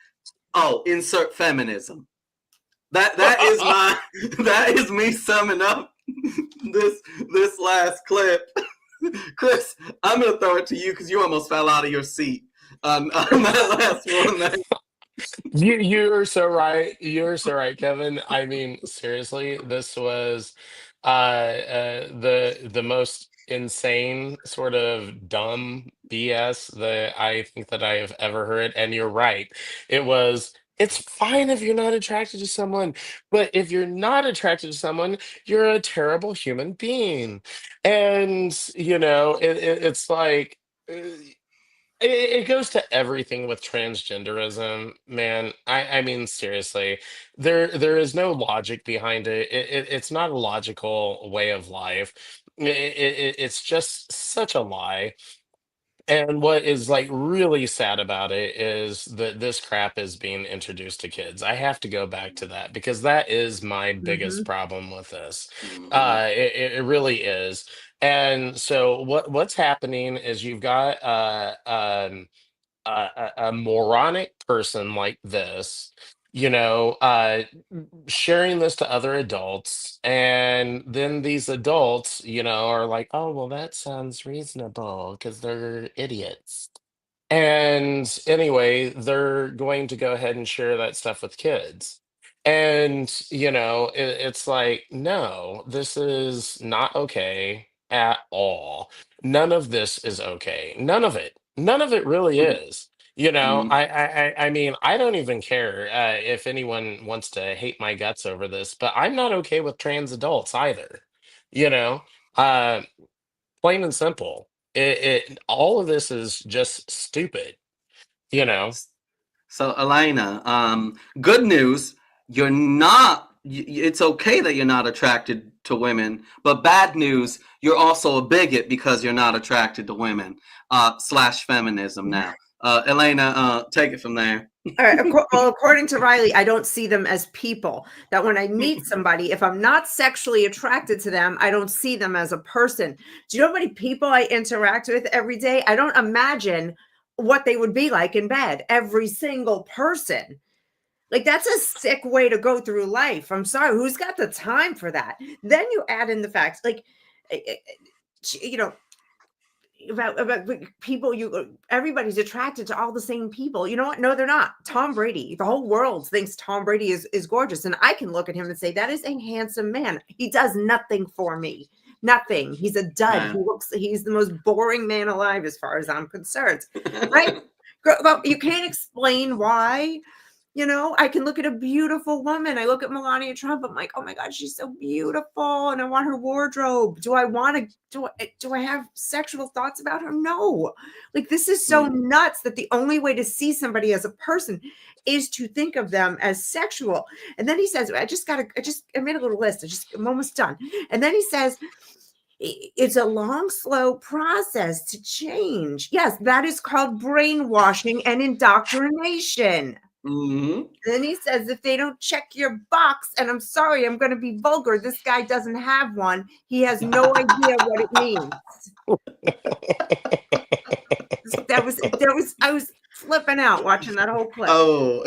Oh, insert feminism. That is me summing up this last clip. Chris, I'm gonna throw it to you because you almost fell out of your seat on that last one. You're so right. You're so right, Kevin. I mean, seriously, this was the most insane sort of dumb BS that I think that I have ever heard. And you're right. It's fine if you're not attracted to someone, but if you're not attracted to someone, you're a terrible human being. And it's like. It goes to everything with transgenderism, man. I mean, seriously, there is no logic behind it. It's not a logical way of life. It's just such a lie. And what is like really sad about it is that this crap is being introduced to kids. I have to go back to that because that is my biggest problem with this. It really is. And so what's happening is you've got a moronic person like this sharing this to other adults, and then these adults, are like, oh, well, that sounds reasonable because they're idiots. And anyway, they're going to go ahead and share that stuff with kids. And, it's like, no, this is not okay at all. None of this is okay. None of it. None of it really is. Mm, I mean, I don't even care if anyone wants to hate my guts over this, but I'm not okay with trans adults either. You know, uh, Plain and simple. All of this is just stupid, you know. So, Elena, good news. You're not. It's okay that you're not attracted to women, but bad news. You're also a bigot because you're not attracted to women. Slash feminism now. Elena, take it from there. All right. Well, according to Riley, I don't see them as people. That when I meet somebody, if I'm not sexually attracted to them, I don't see them as a person. Do you know how many people I interact with every day? I don't imagine what they would be like in bed. Every single person. Like, that's a sick way to go through life. I'm sorry. Who's got the time for that? Then you add in the facts, like, you know, about people, everybody's attracted to all the same people. You know what? No, they're not. Tom Brady, the whole world thinks Tom Brady is gorgeous, and I can look at him and say that is a handsome man. He does nothing for me. Nothing. He's a dud. He's the most boring man alive as far as I'm concerned. Right? Well, you can't explain why. I can look at a beautiful woman. I look at Melania Trump. I'm like, oh my God, she's so beautiful. And I want her wardrobe. Do I have sexual thoughts about her? No. Like, this is so nuts that the only way to see somebody as a person is to think of them as sexual. And then he says, I made a little list. I'm almost done. And then he says, it's a long, slow process to change. Yes, that is called brainwashing and indoctrination. Mm-hmm. Then he says, if they don't check your box, and I'm sorry, I'm going to be vulgar, this guy doesn't have one. He has no idea what it means. I was flipping out watching that whole clip. Oh,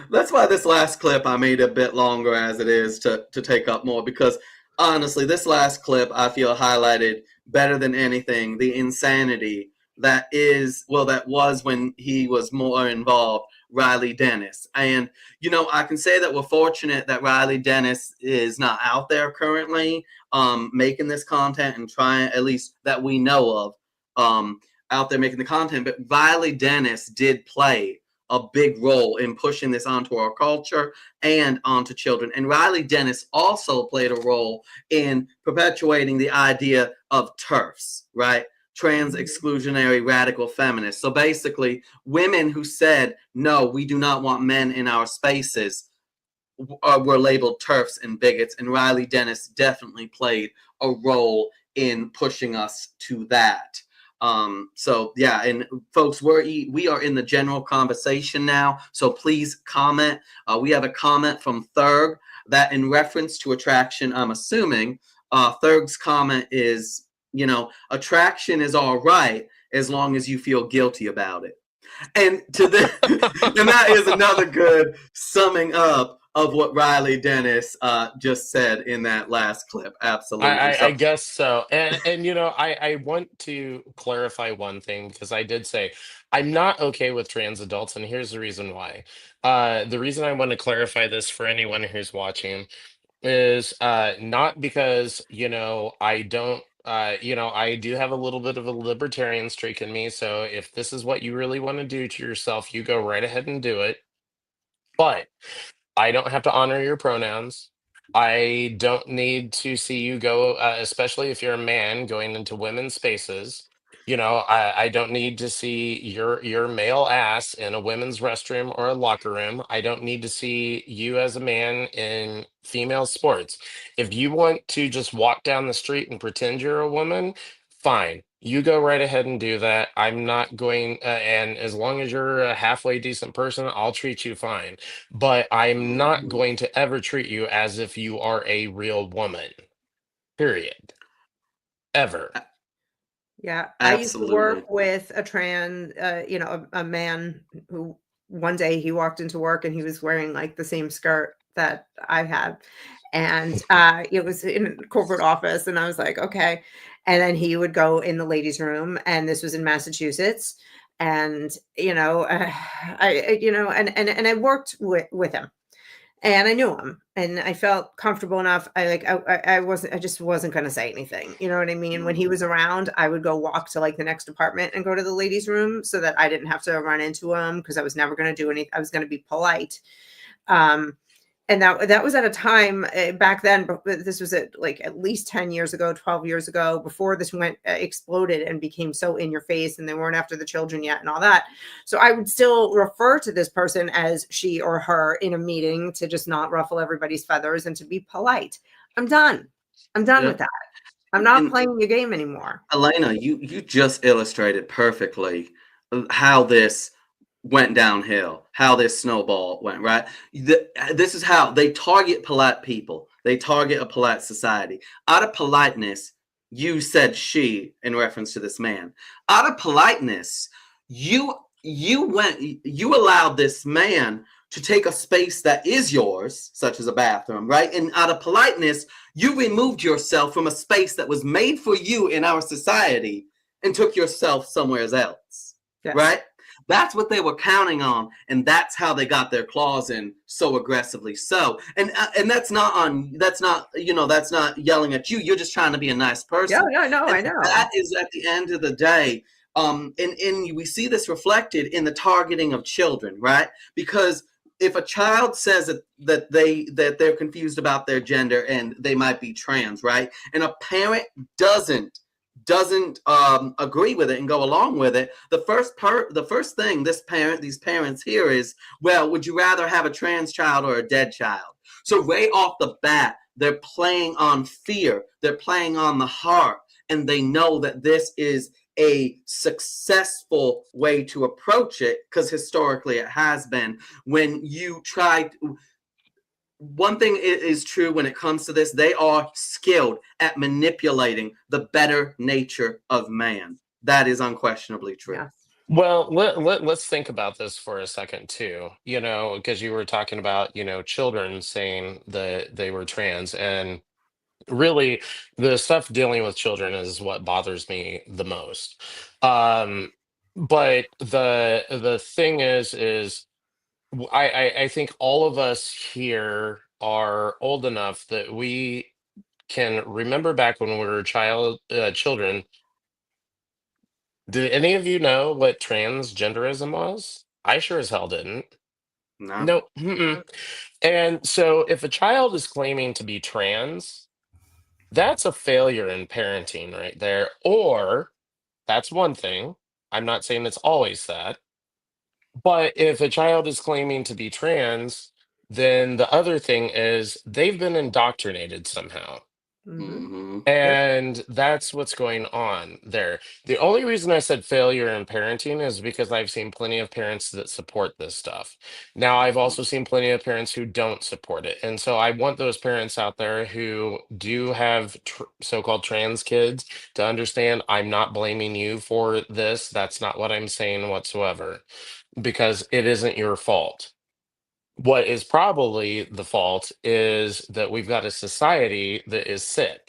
that's why this last clip I made a bit longer as it is to take up more, because honestly, this last clip I feel highlighted better than anything the insanity that was when he was more involved, Riley Dennis. And, I can say that we're fortunate that Riley Dennis is not out there currently making this content and trying, at least that we know of, out there making the content. But Riley Dennis did play a big role in pushing this onto our culture and onto children. And Riley Dennis also played a role in perpetuating the idea of TERFs, right? Trans exclusionary radical feminists. So basically, women who said, no, we do not want men in our spaces, were labeled TERFs and bigots. And Riley Dennis definitely played a role in pushing us to that. So yeah, and folks, we are in the general conversation now, so please comment. We have a comment from Thurg that, in reference to attraction, I'm assuming Thurg's comment is, attraction is all right as long as you feel guilty about it. And and that is another good summing up of what Riley Dennis just said in that last clip. Absolutely. I guess so. And I want to clarify one thing, because I did say I'm not okay with trans adults, and here's the reason why. The reason I want to clarify this for anyone who's watching is not because, I don't I do have a little bit of a libertarian streak in me. So if this is what you really want to do to yourself, you go right ahead and do it. But I don't have to honor your pronouns. I don't need to see you go, especially if you're a man going into women's spaces. I don't need to see your male ass in a women's restroom or a locker room. I don't need to see you as a man in female sports. If you want to just walk down the street and pretend you're a woman, fine. You go right ahead and do that. I'm not going, and as long as you're a halfway decent person, I'll treat you fine. But I'm not going to ever treat you as if you are a real woman. Period. Ever. Yeah, I used to Absolutely. work with a a man who one day he walked into work and he was wearing like the same skirt that I had. And it was in a corporate office, and I was like, okay. And then he would go in the ladies' room, and this was in Massachusetts. And and I worked with him, and I knew him, and I felt comfortable enough. I just wasn't going to say anything. You know what I mean? When he Mhm. was around, I would go walk to like the next apartment and go to the ladies' room so that I didn't have to run into him, because I was never going to do anything. I was going to be polite. Um, and that was at a time back then, but this was at least 10 years ago, 12 years ago, before this went exploded and became so in your face, and they weren't after the children yet and all that. So I would still refer to this person as she or her in a meeting, to just not ruffle everybody's feathers and to be polite. I'm done with Yep. that. I'm not And playing your game anymore. Elena, you just illustrated perfectly how this went downhill, how this snowball went, right? This is how they target polite people. They target a polite society. Out of politeness, you said she in reference to this man. Out of politeness, you allowed this man to take a space that is yours, such as a bathroom, right? And out of politeness, you removed yourself from a space that was made for you in our society and took yourself somewhere else, Yes. right? That's what they were counting on, and that's how they got their claws in so aggressively. So, and that's not yelling at you. You're just trying to be a nice Yeah, person, no, and I know. that is at the end of the day. And we see this reflected in the targeting of children, right? Because if a child says that they're confused about their gender and they might be trans, right? And a parent doesn't agree with it and go along with it, the first thing these parents hear is, well, would you rather have a trans child or a dead child? So right off the bat, they're playing on fear, they're playing on the heart, and they know that this is a successful way to approach it, because historically it has been. When you try to, one thing is true when it comes to this: they are skilled at manipulating the better nature of man. That is unquestionably true. Yeah. Well, let's think about this for a second too, because you were talking about, children saying that they were trans. And really, the stuff dealing with children is what bothers me the most. Um, but the thing is I think all of us here are old enough that we can remember back when we were children. Did any of you know what transgenderism was? I sure as hell didn't. No. No. Mm-mm. And so if a child is claiming to be trans, that's a failure in parenting right there. Or that's one thing. I'm not saying it's always that. But if a child is claiming to be trans, then the other thing is they've been indoctrinated somehow. Hmm. Mm-hmm. Yep. And that's what's going on there. The only reason I said failure in parenting is because I've seen plenty of parents that support this stuff. Now, I've also seen plenty of parents who don't support it. And so I want those parents out there who do have so-called trans kids to understand I'm not blaming you for this. That's not what I'm saying whatsoever, because it isn't your fault. What is probably the fault is that we've got a society that is sick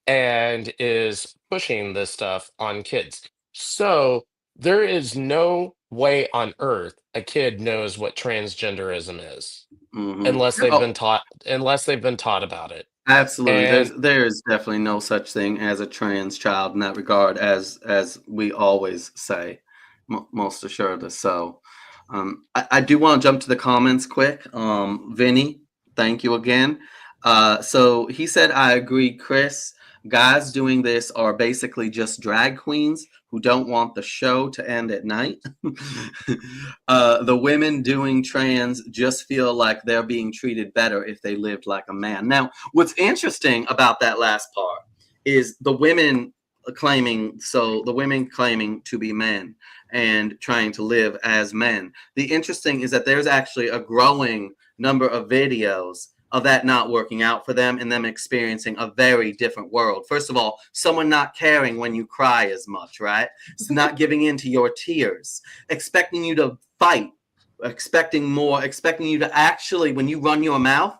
and is pushing this stuff on kids. So there is no way on earth a kid knows what transgenderism is Mm-hmm. Oh, unless they've been taught about it. absolutely. And There is definitely no such thing as a trans child in that regard, as we always say, most assuredly. So, I do want to jump to the comments quick. Vinny, thank you again. So he said, I agree, Chris. Guys doing this are basically just drag queens who don't want the show to end at night. The women doing trans just feel like they're being treated better if they lived like a man. Now, what's interesting about that last part is the women claiming to be men and trying to live as men. The interesting is that there's actually a growing number of videos of that not working out for them and them experiencing a very different world. First of all, someone not caring when you cry as much, right? It's not giving in to your tears, expecting you to fight, expecting more, expecting you to actually, when you run your mouth,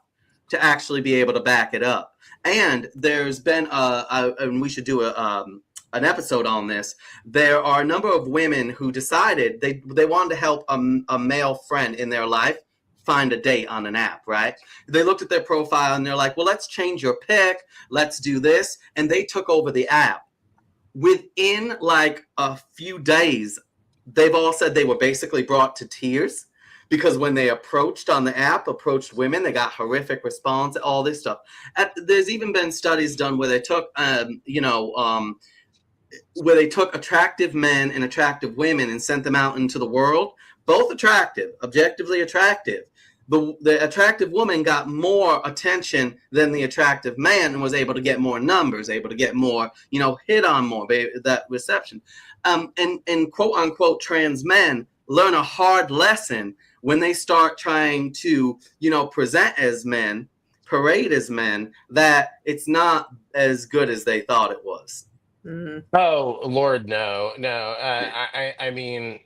to actually be able to back it up. And there's been and we should do an episode on this. There are a number of women who decided they wanted to help a male friend in their life find a date on an app, right? They looked at their profile and they're like, well, let's change your pic. Let's do this. And they took over the app. Within like a few days, they've all said they were basically brought to tears because when they approached women, they got horrific response, all this stuff. There's even been studies done where they took, where they took attractive men and attractive women and sent them out into the world, both attractive, objectively attractive. The attractive woman got more attention than the attractive man and was able to get more numbers, able to get more, hit on more, that reception. And quote unquote trans men learn a hard lesson when they start trying to, present as men, parade as men, that it's not as good as they thought it was. Mhm. Oh Lord, no, no. I mean,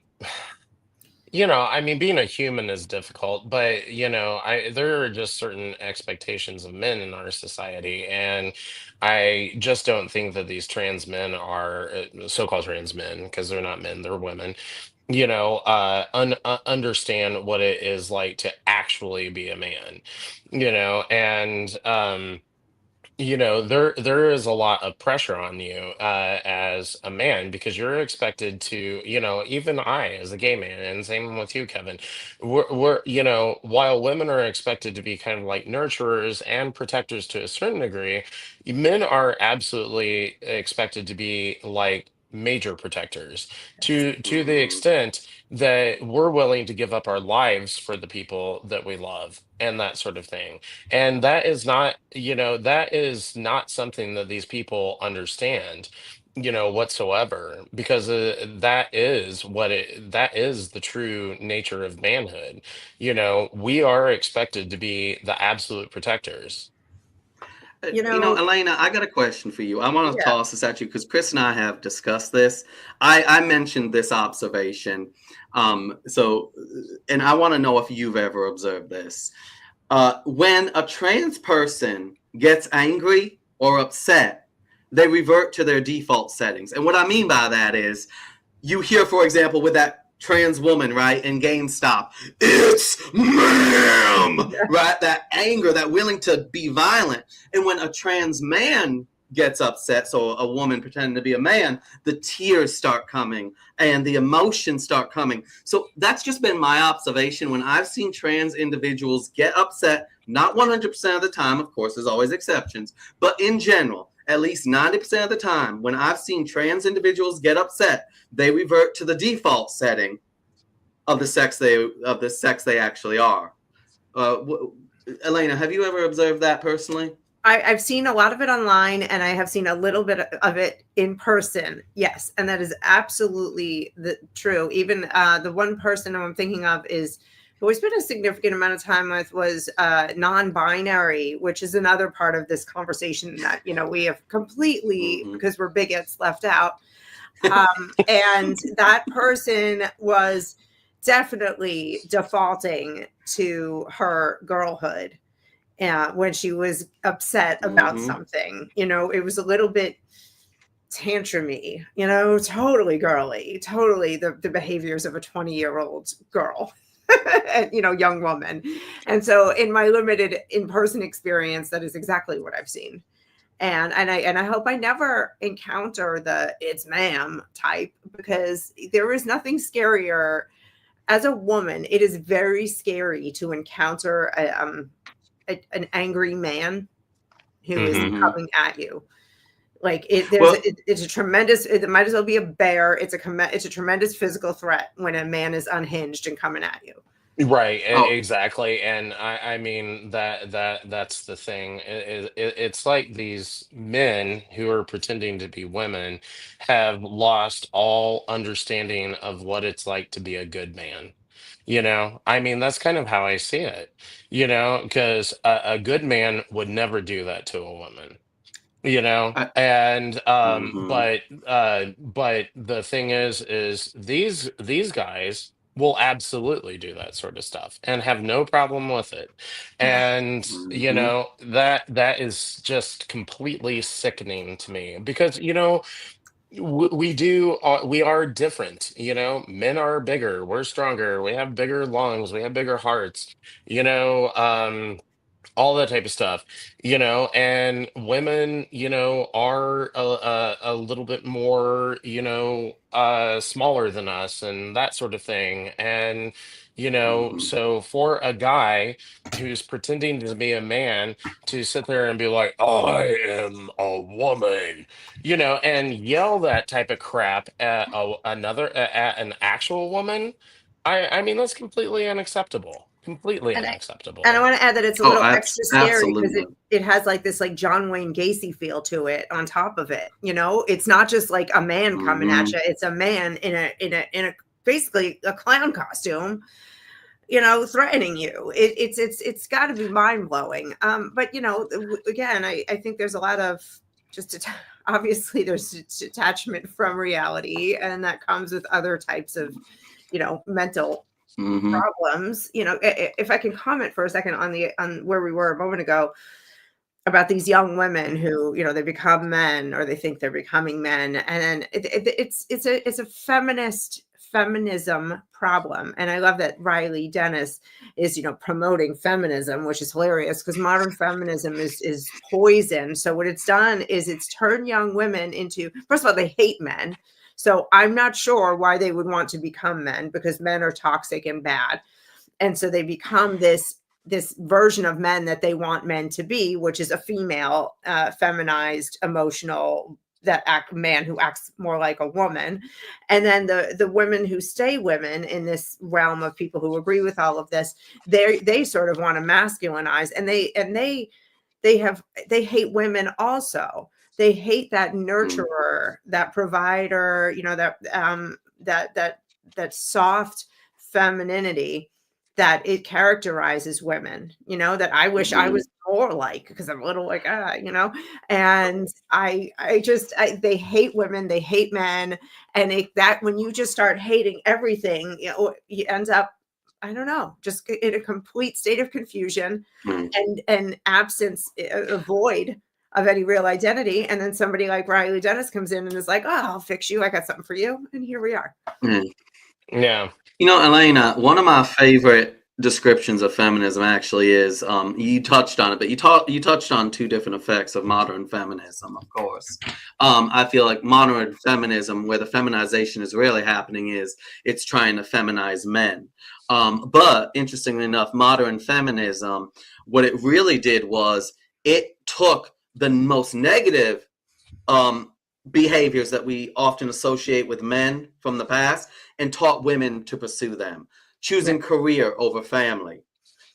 being a human is difficult, but there are just certain expectations of men in our society, and I just don't think that these trans men are so-called trans men, because they're not men, they're women. Understand what it is like to actually be a man. And there is a lot of pressure on you as a man, because you're expected to, even I as a gay man, and same with you, Kevin, while women are expected to be kind of like nurturers and protectors to a certain degree, men are absolutely expected to be like major protectors to the Mhm. extent that we're willing to give up our lives for the people that we love and that sort of thing. And that is not something that these people understand, whatsoever, because that is the true nature of manhood. We are expected to be the absolute protectors. You know, Elena, I got a question for you. I want to yeah. toss this at you because Chris and I have discussed this. I mentioned this observation. And I want to know if you've ever observed this. When a trans person gets angry or upset, they revert to their default settings. And what I mean by that is you hear, for example, with that trans woman, right, in GameStop, it's ma'am, right? That anger, that willing to be violent. And when a trans man gets upset, so a woman pretending to be a man, the tears start coming and the emotions start coming. So that's just been my observation when I've seen trans individuals get upset, not 100% of the time, of course, there's always exceptions, but in general, at least 90% of the time, when I've seen trans individuals get upset, they revert to the default setting of the sex they actually are. Elena, have you ever observed that personally? I've seen a lot of it online, and I have seen a little bit of it in person. Yes, and that is absolutely true. Even the one person I'm thinking of is who I spent a significant amount of time with was non-binary, which is another part of this conversation that we have completely, because we're bigots, left out. And that person was definitely defaulting to her girlhood when she was upset about something. It was a little bit tantrumy, totally girly, totally the behaviors of a 20-year-old girl. Young woman. And so in my limited in-person experience, that is exactly what I've seen. And I hope I never encounter the "it's ma'am" type, because there is nothing scarier. As a woman, it is very scary to encounter an angry man who is coming at you. Like it's a tremendous. It might as well be a bear. It's a tremendous physical threat when a man is unhinged and coming at you. Right, Oh, exactly. And I mean that's the thing. It's like these men who are pretending to be women have lost all understanding of what it's like to be a good man. I mean, that's kind of how I see it, because a good man would never do that to a woman. I, And mhm. but the thing is these guys will absolutely do that sort of stuff and have no problem with it. And Mhm. that is just completely sickening to me, because we are different. Men are bigger, we're stronger, we have bigger lungs, we have bigger hearts, all that type of stuff, and women, are a little bit more, smaller than us and that sort of thing. And, Mhm. so for a guy who's pretending to be a man to sit there and be like, I am a woman, and yell that type of crap at at an actual woman, I mean, that's completely unacceptable. Completely And I unacceptable. want to add that it's a Oh, little extra scary because absolutely. it has like this like John Wayne Gacy feel to it on top of it. It's not just like a man coming at Mhm. you; it's a man in a basically a clown costume, threatening you. It's got to be mind blowing. But again, I think there's a lot of just obviously there's detachment from reality, and that comes with other types of mental Mhm. problems. If I can comment for a second on where we were a moment ago about these young women who they become men or they think they're becoming men, and then it's a feminism problem. And I love that Riley Dennis is promoting feminism, which is hilarious because modern feminism is poison. So what it's done is it's turned young women into, first of all, they hate men. So I'm not sure why they would want to become men, because men are toxic and bad, and so they become this version of men that they want men to be, which is a female, feminized, emotional, that act man who acts more like a woman. And then the women who stay women in this realm of people who agree with all of this, they sort of want to masculinize, and they hate women also. They hate that Mhm. nurturer, that provider, that soft femininity that it characterizes women, that I wish I Mhm. was more like, because I'm a little like, and they hate women, they hate men. And that when you just start hating everything, you end up, I don't know, just in a complete state of confusion Mhm. and absence, a void of any real identity. And then somebody like Riley Dennis comes in and is like, oh, I'll fix you. I got something for you. And here we are. Mhm. Yeah. Elena, one of my favorite descriptions of feminism actually is you touched on it, but you touched on two different effects of modern feminism, of course. I feel like modern feminism, where the feminization is really happening, is it's trying to feminize men. But interestingly enough, modern feminism, what it really did was it took the most negative um, behaviors that we often associate with men from the past and taught women to pursue them. Yeah. Choosing career over family,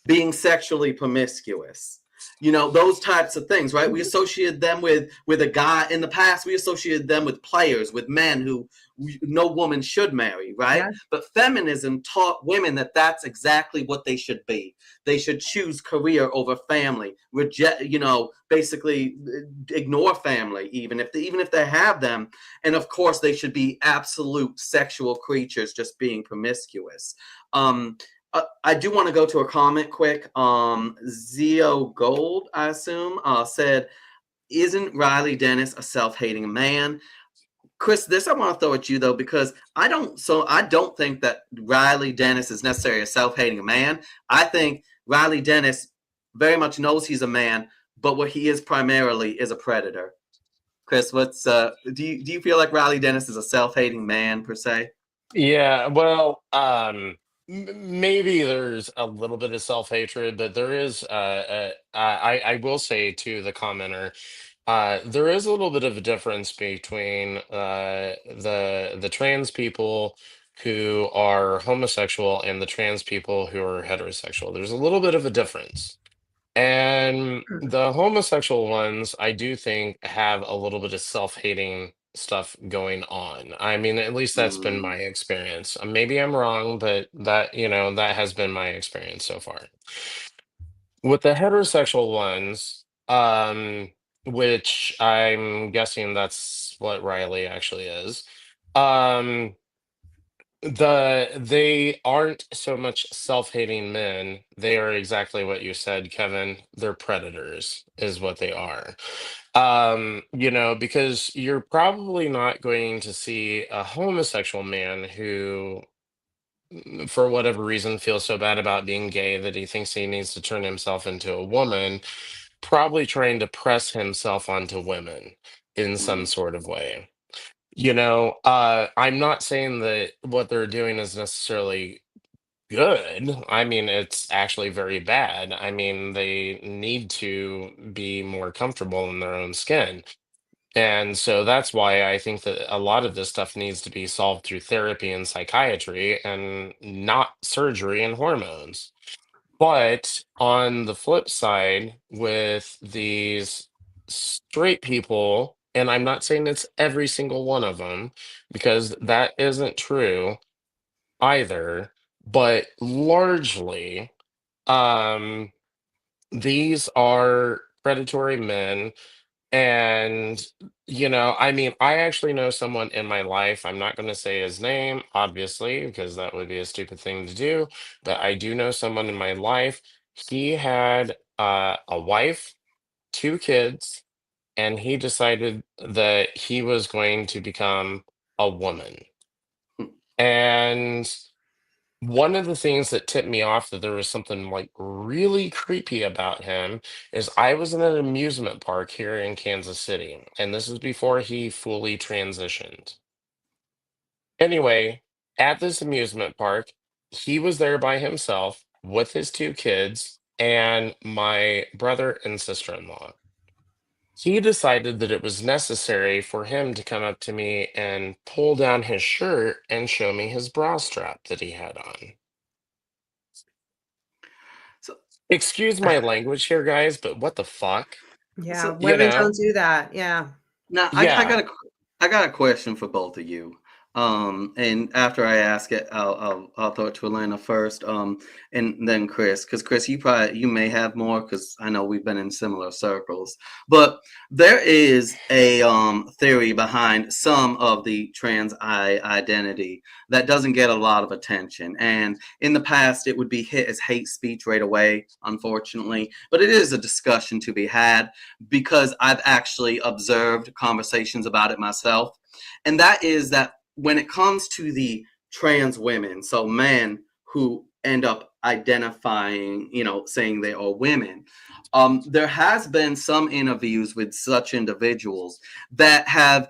being sexually promiscuous, those types of things, right? We Mhm. associated them with a guy. In the past, we associated them with players, with men who no woman should marry, right? Yeah. But feminism taught women that that's exactly what they should be. They should choose career over family, reject, basically ignore family, even if they have them. And of course they should be absolute sexual creatures, just being promiscuous. I do want to go to a comment quick. Zio Gold, I assume, said, "Isn't Riley Dennis a self-hating man?" Chris, this I want to throw at you though, because I don't. So I don't think that Riley Dennis is necessarily a self-hating man. I think Riley Dennis very much knows he's a man, but what he is primarily is a predator. Chris, what's do you feel like Riley Dennis is a self-hating man per se? Yeah, well, maybe there's a little bit of self-hatred, but there is, I will say to the commenter, there is a little bit of a difference between the trans people who are homosexual and the trans people who are heterosexual. There's a little bit of a difference. And the homosexual ones, I do think, have a little bit of self-hating stuff going on. I mean, at least that's been my experience. Maybe I'm wrong, but that, that has been my experience so far. With the heterosexual ones, which I'm guessing that's what Riley actually is, um, they aren't so much self-hating men. They are exactly what you said, Kevin. They're predators, is what they are. Because you're probably not going to see a homosexual man who, for whatever reason, feels so bad about being gay that he thinks he needs to turn himself into a woman, probably trying to press himself onto women in some sort of way. I'm not saying that what they're doing is necessarily good. I mean, it's actually very bad. I mean, they need to be more comfortable in their own skin. And so that's why I think that a lot of this stuff needs to be solved through therapy and psychiatry and not surgery and hormones. But on the flip side, with these straight people, and I'm not saying it's every single one of them, because that isn't true either, but largely, um, these are predatory men. And, I mean, I actually know someone in my life. I'm not going to say his name, obviously, because that would be a stupid thing to do. But I do know someone in my life. He had a wife, two kids, and he decided that he was going to become a woman. And one of the things that tipped me off that there was something like really creepy about him is I was in an amusement park here in Kansas City, and this is before he fully transitioned. Anyway, at this amusement park, he was there by himself with his two kids and my brother and sister-in-law. He decided that it was necessary for him to come up to me and pull down his shirt and show me his bra strap that he had on. So, Excuse my language here, guys, but what the fuck? Yeah, so women don't do that. Yeah. now Yeah. I got a question for both of you. And after I ask it, I'll throw it to Elena first. And then Chris, because Chris, you may have more because I know we've been in similar circles. But there is a theory behind some of the trans identity that doesn't get a lot of attention. And in the past, it would be hit as hate speech right away, unfortunately. But it is a discussion to be had because I've actually observed conversations about it myself. And that is that when it comes to the trans women, so men who end up identifying, saying they are women, there has been some interviews with such individuals that have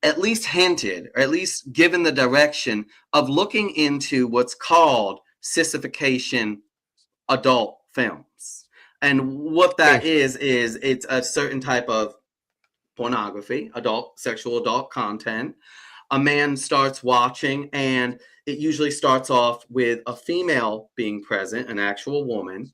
at least hinted, or at least given the direction of looking into what's called sissification adult films. And what that is it's a certain type of pornography, sexual adult content. A man starts watching, and it usually starts off with a female being present, an actual woman,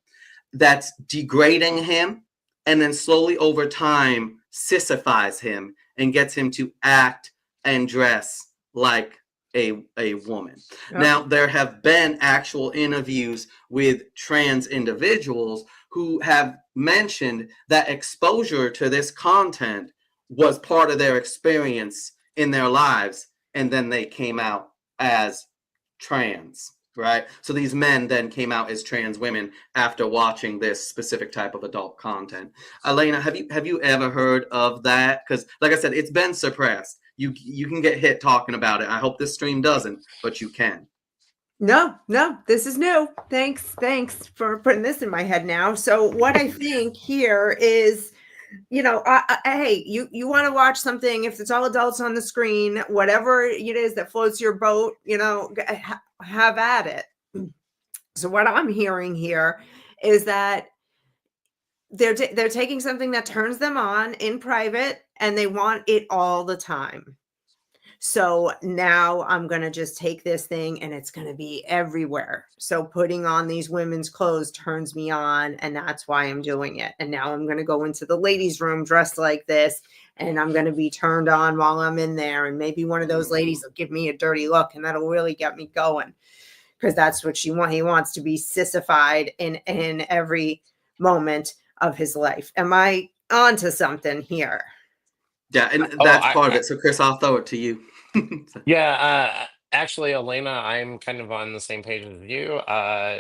that's degrading him, and then slowly over time sissifies him and gets him to act and dress like a woman. Yep. Now, there have been actual interviews with trans individuals who have mentioned that exposure to this content was part of their experience in their lives, and then they came out as trans, right? So these men then came out as trans women after watching this specific type of adult content. Elena, have you ever heard of that? Because like I said, it's been suppressed. You can get hit talking about it. I hope this stream doesn't, but you can. No, this is new. Thanks for putting this in my head now. So what I think here is, hey, you want to watch something, if it's all adults on the screen, whatever it is that floats your boat, have at it. So what I'm hearing here is that they're taking something that turns them on in private and they want it all the time. So now I'm going to just take this thing and it's going to be everywhere. So putting on these women's clothes turns me on, and that's why I'm doing it. And now I'm going to go into the ladies' room dressed like this, and I'm going to be turned on while I'm in there. And maybe one of those ladies will give me a dirty look, and that'll really get me going, because that's what he wants to be sissified in every moment of his life. Am I onto something here? Yeah, and Oh, that's part of it. So, Chris, I'll throw it to you. yeah. Actually, Elena, I'm kind of on the same page as you.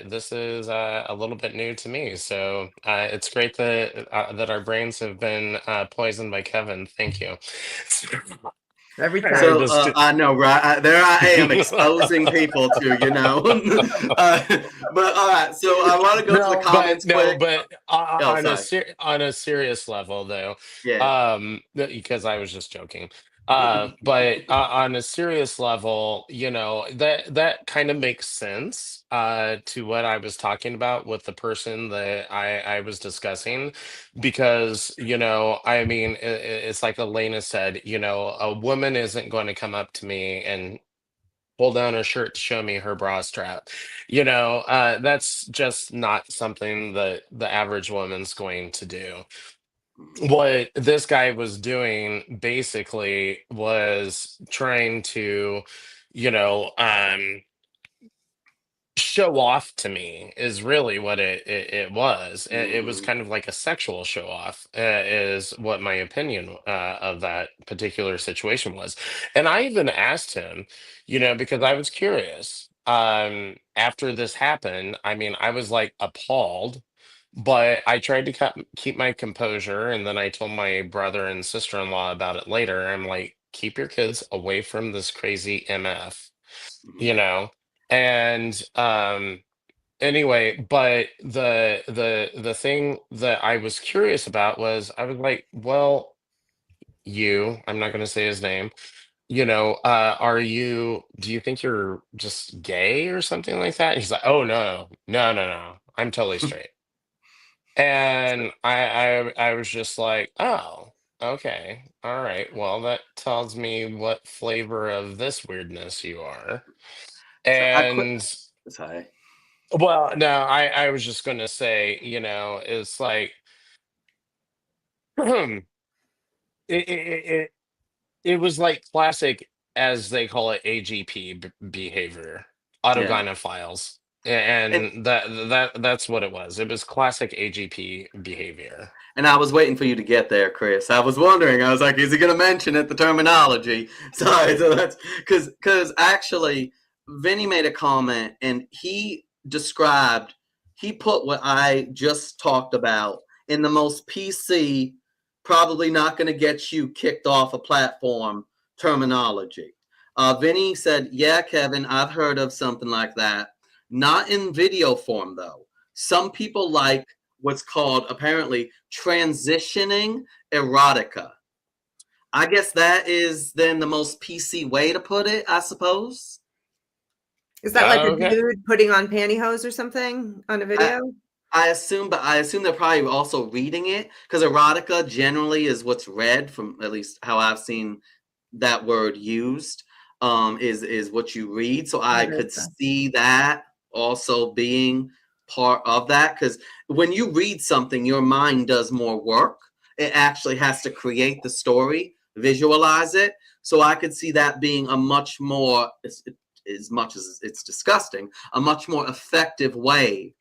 This is a little bit new to me, so it's great that our brains have been poisoned by Kevin. Thank you. Every time. So I know, right? There I am exposing people to, but all right. So I want to go to the comments quick. Oh, On sorry. on a serious level, though, Yeah. because I was just joking. But on a serious level, that kind of makes sense to what I was talking about with the person that I was discussing, because I mean, it's like Elena said, a woman isn't going to come up to me and pull down her shirt to show me her bra strap. That's just not something that the average woman's going to do. What this guy was doing basically was trying to, you know, um, show off to me is really what it was. It was kind of like a sexual show off, is what my opinion of that particular situation was. And I even asked him, because I was curious. After this happened, I mean, I was like appalled, but I tried to keep my composure. And then I told my brother and sister-in-law about it later. I'm like, keep your kids away from this crazy MF, you know? And anyway, but the thing that I was curious about was, I was like, well, I'm not going to say his name, do you think you're just gay or something like that? He's like, oh, no, no, no, no, I'm totally straight. And I was just like, oh, okay, all right, well, that tells me what flavor of this weirdness you are. So I quit. And Sorry. well, no, I was just gonna say, it's like it, it it it was like classic, as they call it, AGP behavior, Yeah. autogynephiles, And and that's what it was. It was classic AGP behavior. and I was waiting for you to get there, Chris. I was wondering. I was like, is he going to mention it? The terminology. Sorry. So that's because actually, Vinny made a comment and he put what I just talked about in the most PC, probably not going to get you kicked off a platform terminology. Vinny said, "Yeah, Kevin, I've heard of something like that. Not in video form though. Some people like what's called apparently transitioning erotica. I guess that is then the most PC way to put it, I suppose. Is that like a Okay. dude putting on pantyhose or something on a video? I assume, but I assume they're probably also reading it because erotica generally is what's read, from at least how I've seen that word used. Is what you read. So I could see that also being part of that, because when you read something, your mind does more work. It actually has to create the story, visualize it. So I could see that being a much more, as much as it's disgusting, a much more effective way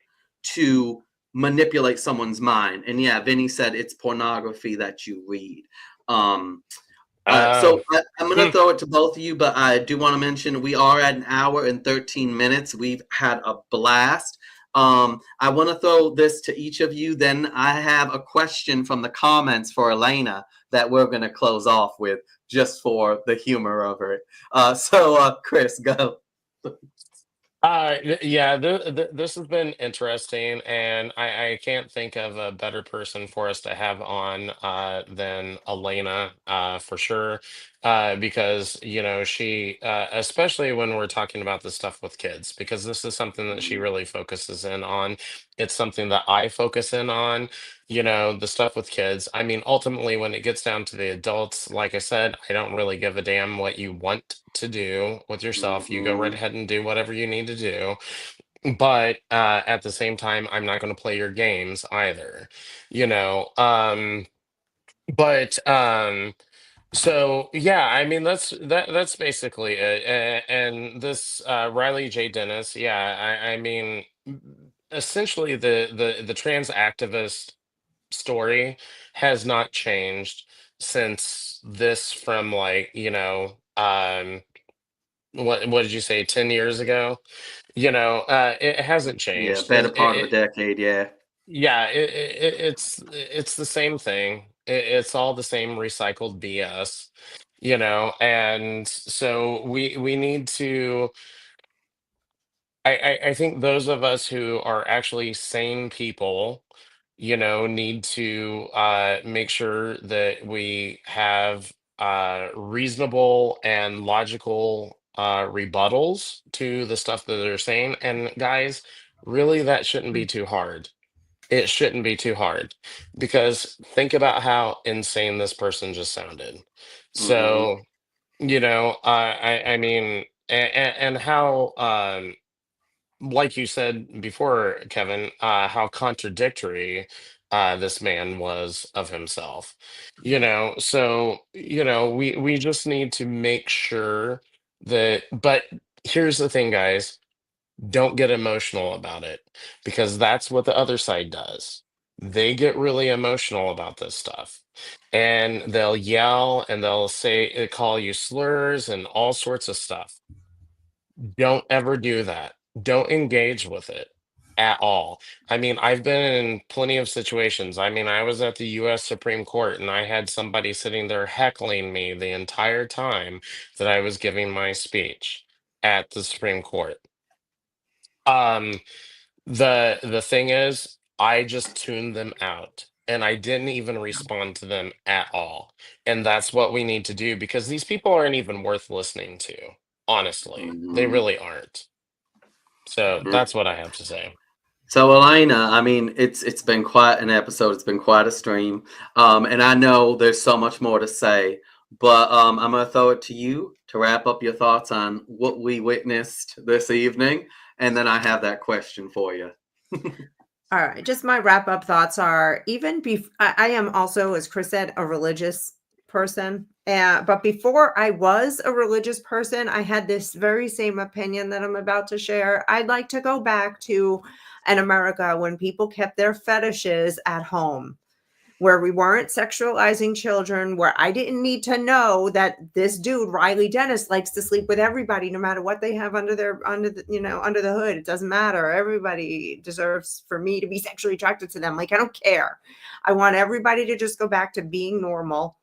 to manipulate someone's mind. And yeah, Vinny said it's pornography that you read. So I'm going to throw it to both of you, but I do want to mention we are at an hour and 13 minutes. We've had a blast. I want to throw this to each of you. Then I have a question from the comments for Elena that we're going to close off with, just for the humor of it. So Chris, go. Yeah, this has been interesting, and I can't think of a better person for us to have on than Elena, for sure, because she, especially when we're talking about the stuff with kids, because this is something that she really focuses in on. It's something that I focus in on. The stuff with kids. I mean, ultimately, when it gets down to the adults, like I said, I don't really give a damn what you want to do with yourself. You go right ahead and do whatever you need to do. But at the same time, I'm not going to play your games either. You know, um, But so yeah, I mean that's basically it. And this Riley J. Dennis, yeah, I mean essentially the trans activist story has not changed since this from like, what did you say, 10 years ago? It hasn't Yeah, changed. better part of a decade. Yeah. Yeah, it's the same thing. It's all the same recycled BS, and so we need to. I think those of us who are actually sane people, need to make sure that we have reasonable and logical rebuttals to the stuff that they're saying. And guys, really, that shouldn't be too hard. It shouldn't be too hard because think about how insane this person just sounded. Hmm. So, I mean, and how, like you said before, Kevin, how contradictory this man was of himself. So, we just need to make sure that, but here's the thing, guys, don't get emotional about it because that's what the other side does. They get really emotional about this stuff and they'll yell and they'll say, call you slurs and all sorts of stuff. Don't ever do that. Don't engage with it at all. I mean, I've been in plenty of situations. I mean, I was at the US Supreme Court and I had somebody sitting there heckling me the entire time that I was giving my speech at the Supreme Court. Um, the thing is, I just tuned them out and I didn't even respond to them at all. And that's what we need to do because these people aren't even worth listening to. Honestly, they Hmm. really aren't. So that's what I have to say. So Elena, I mean, it's been quite an episode. It's been quite a stream, and I know there's so much more to say. But I'm gonna throw it to you to wrap up your thoughts on what we witnessed this evening, and then I have that question for you. All right, just my wrap up thoughts are I am also, as Chris said, a religious person. But before I was a religious person, I had this very same opinion that I'm about to share. I'd like to go back to an America when people kept their fetishes at home, where we weren't sexualizing children, where I didn't need to know that this dude Riley Dennis likes to sleep with everybody, no matter what they have under the hood. It doesn't matter. Everybody deserves for me to be sexually attracted to them. Like, I don't care. I want everybody to just go back to being normal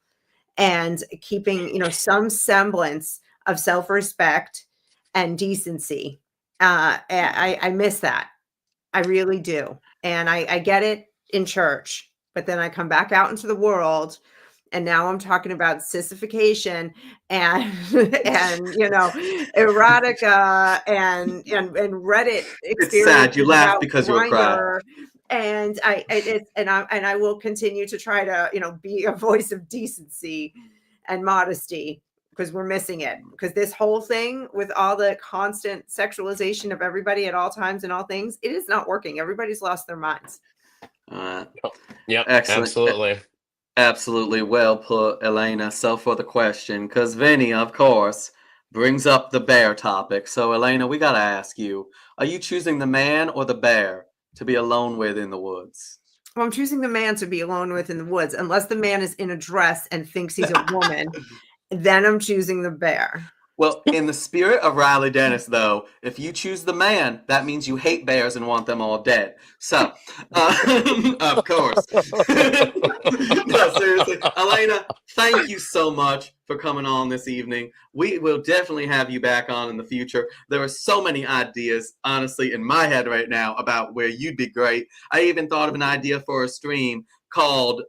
and keeping, some semblance of self-respect and decency. I miss that. I really do. And I get it in church, but then I come back out into the world and now I'm talking about sissification and and erotica and Reddit It's sad. You experiences laugh about because you'll cry. Grindr. And I will continue to try to, be a voice of decency and modesty because we're missing it. Because this whole thing with all the constant sexualization of everybody at all times and all things, it is not working. Everybody's lost their minds. Yep, Excellent. absolutely. Absolutely well put, Elena. So for the question, because Vinny, of course, brings up the bear topic. So Elena, we gotta ask you: are you choosing the man or the bear to be alone with in the woods? Well, I'm choosing the man to be alone with in the woods, unless the man is in a dress and thinks he's a woman. Then I'm choosing the bear. Well, in the spirit of Riley Dennis, though, if you choose the man, that means you hate bears and want them all dead. So, of course. No, seriously. Elena, thank you so much for coming on this evening. We will definitely have you back on in the future. There are so many ideas, honestly, in my head right now about where you'd be great. I even thought of an idea for a stream called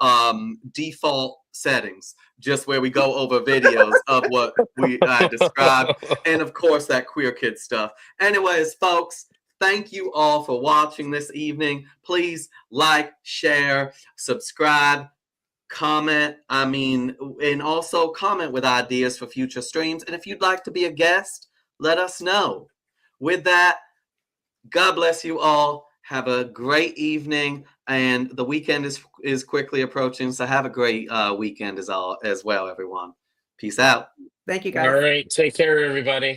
Default Settings, just where we go over videos of what we described, and of course that queer kid stuff. Anyways, folks, thank you all for watching this evening. Please like, share, subscribe, comment. And also comment with ideas for future streams. And if you'd like to be a guest, let us know. With that, God bless you all. Have a great evening, and the weekend is quickly approaching. So have a great weekend as well, everyone. Peace out. Thank you, All guys. right. Take care, everybody.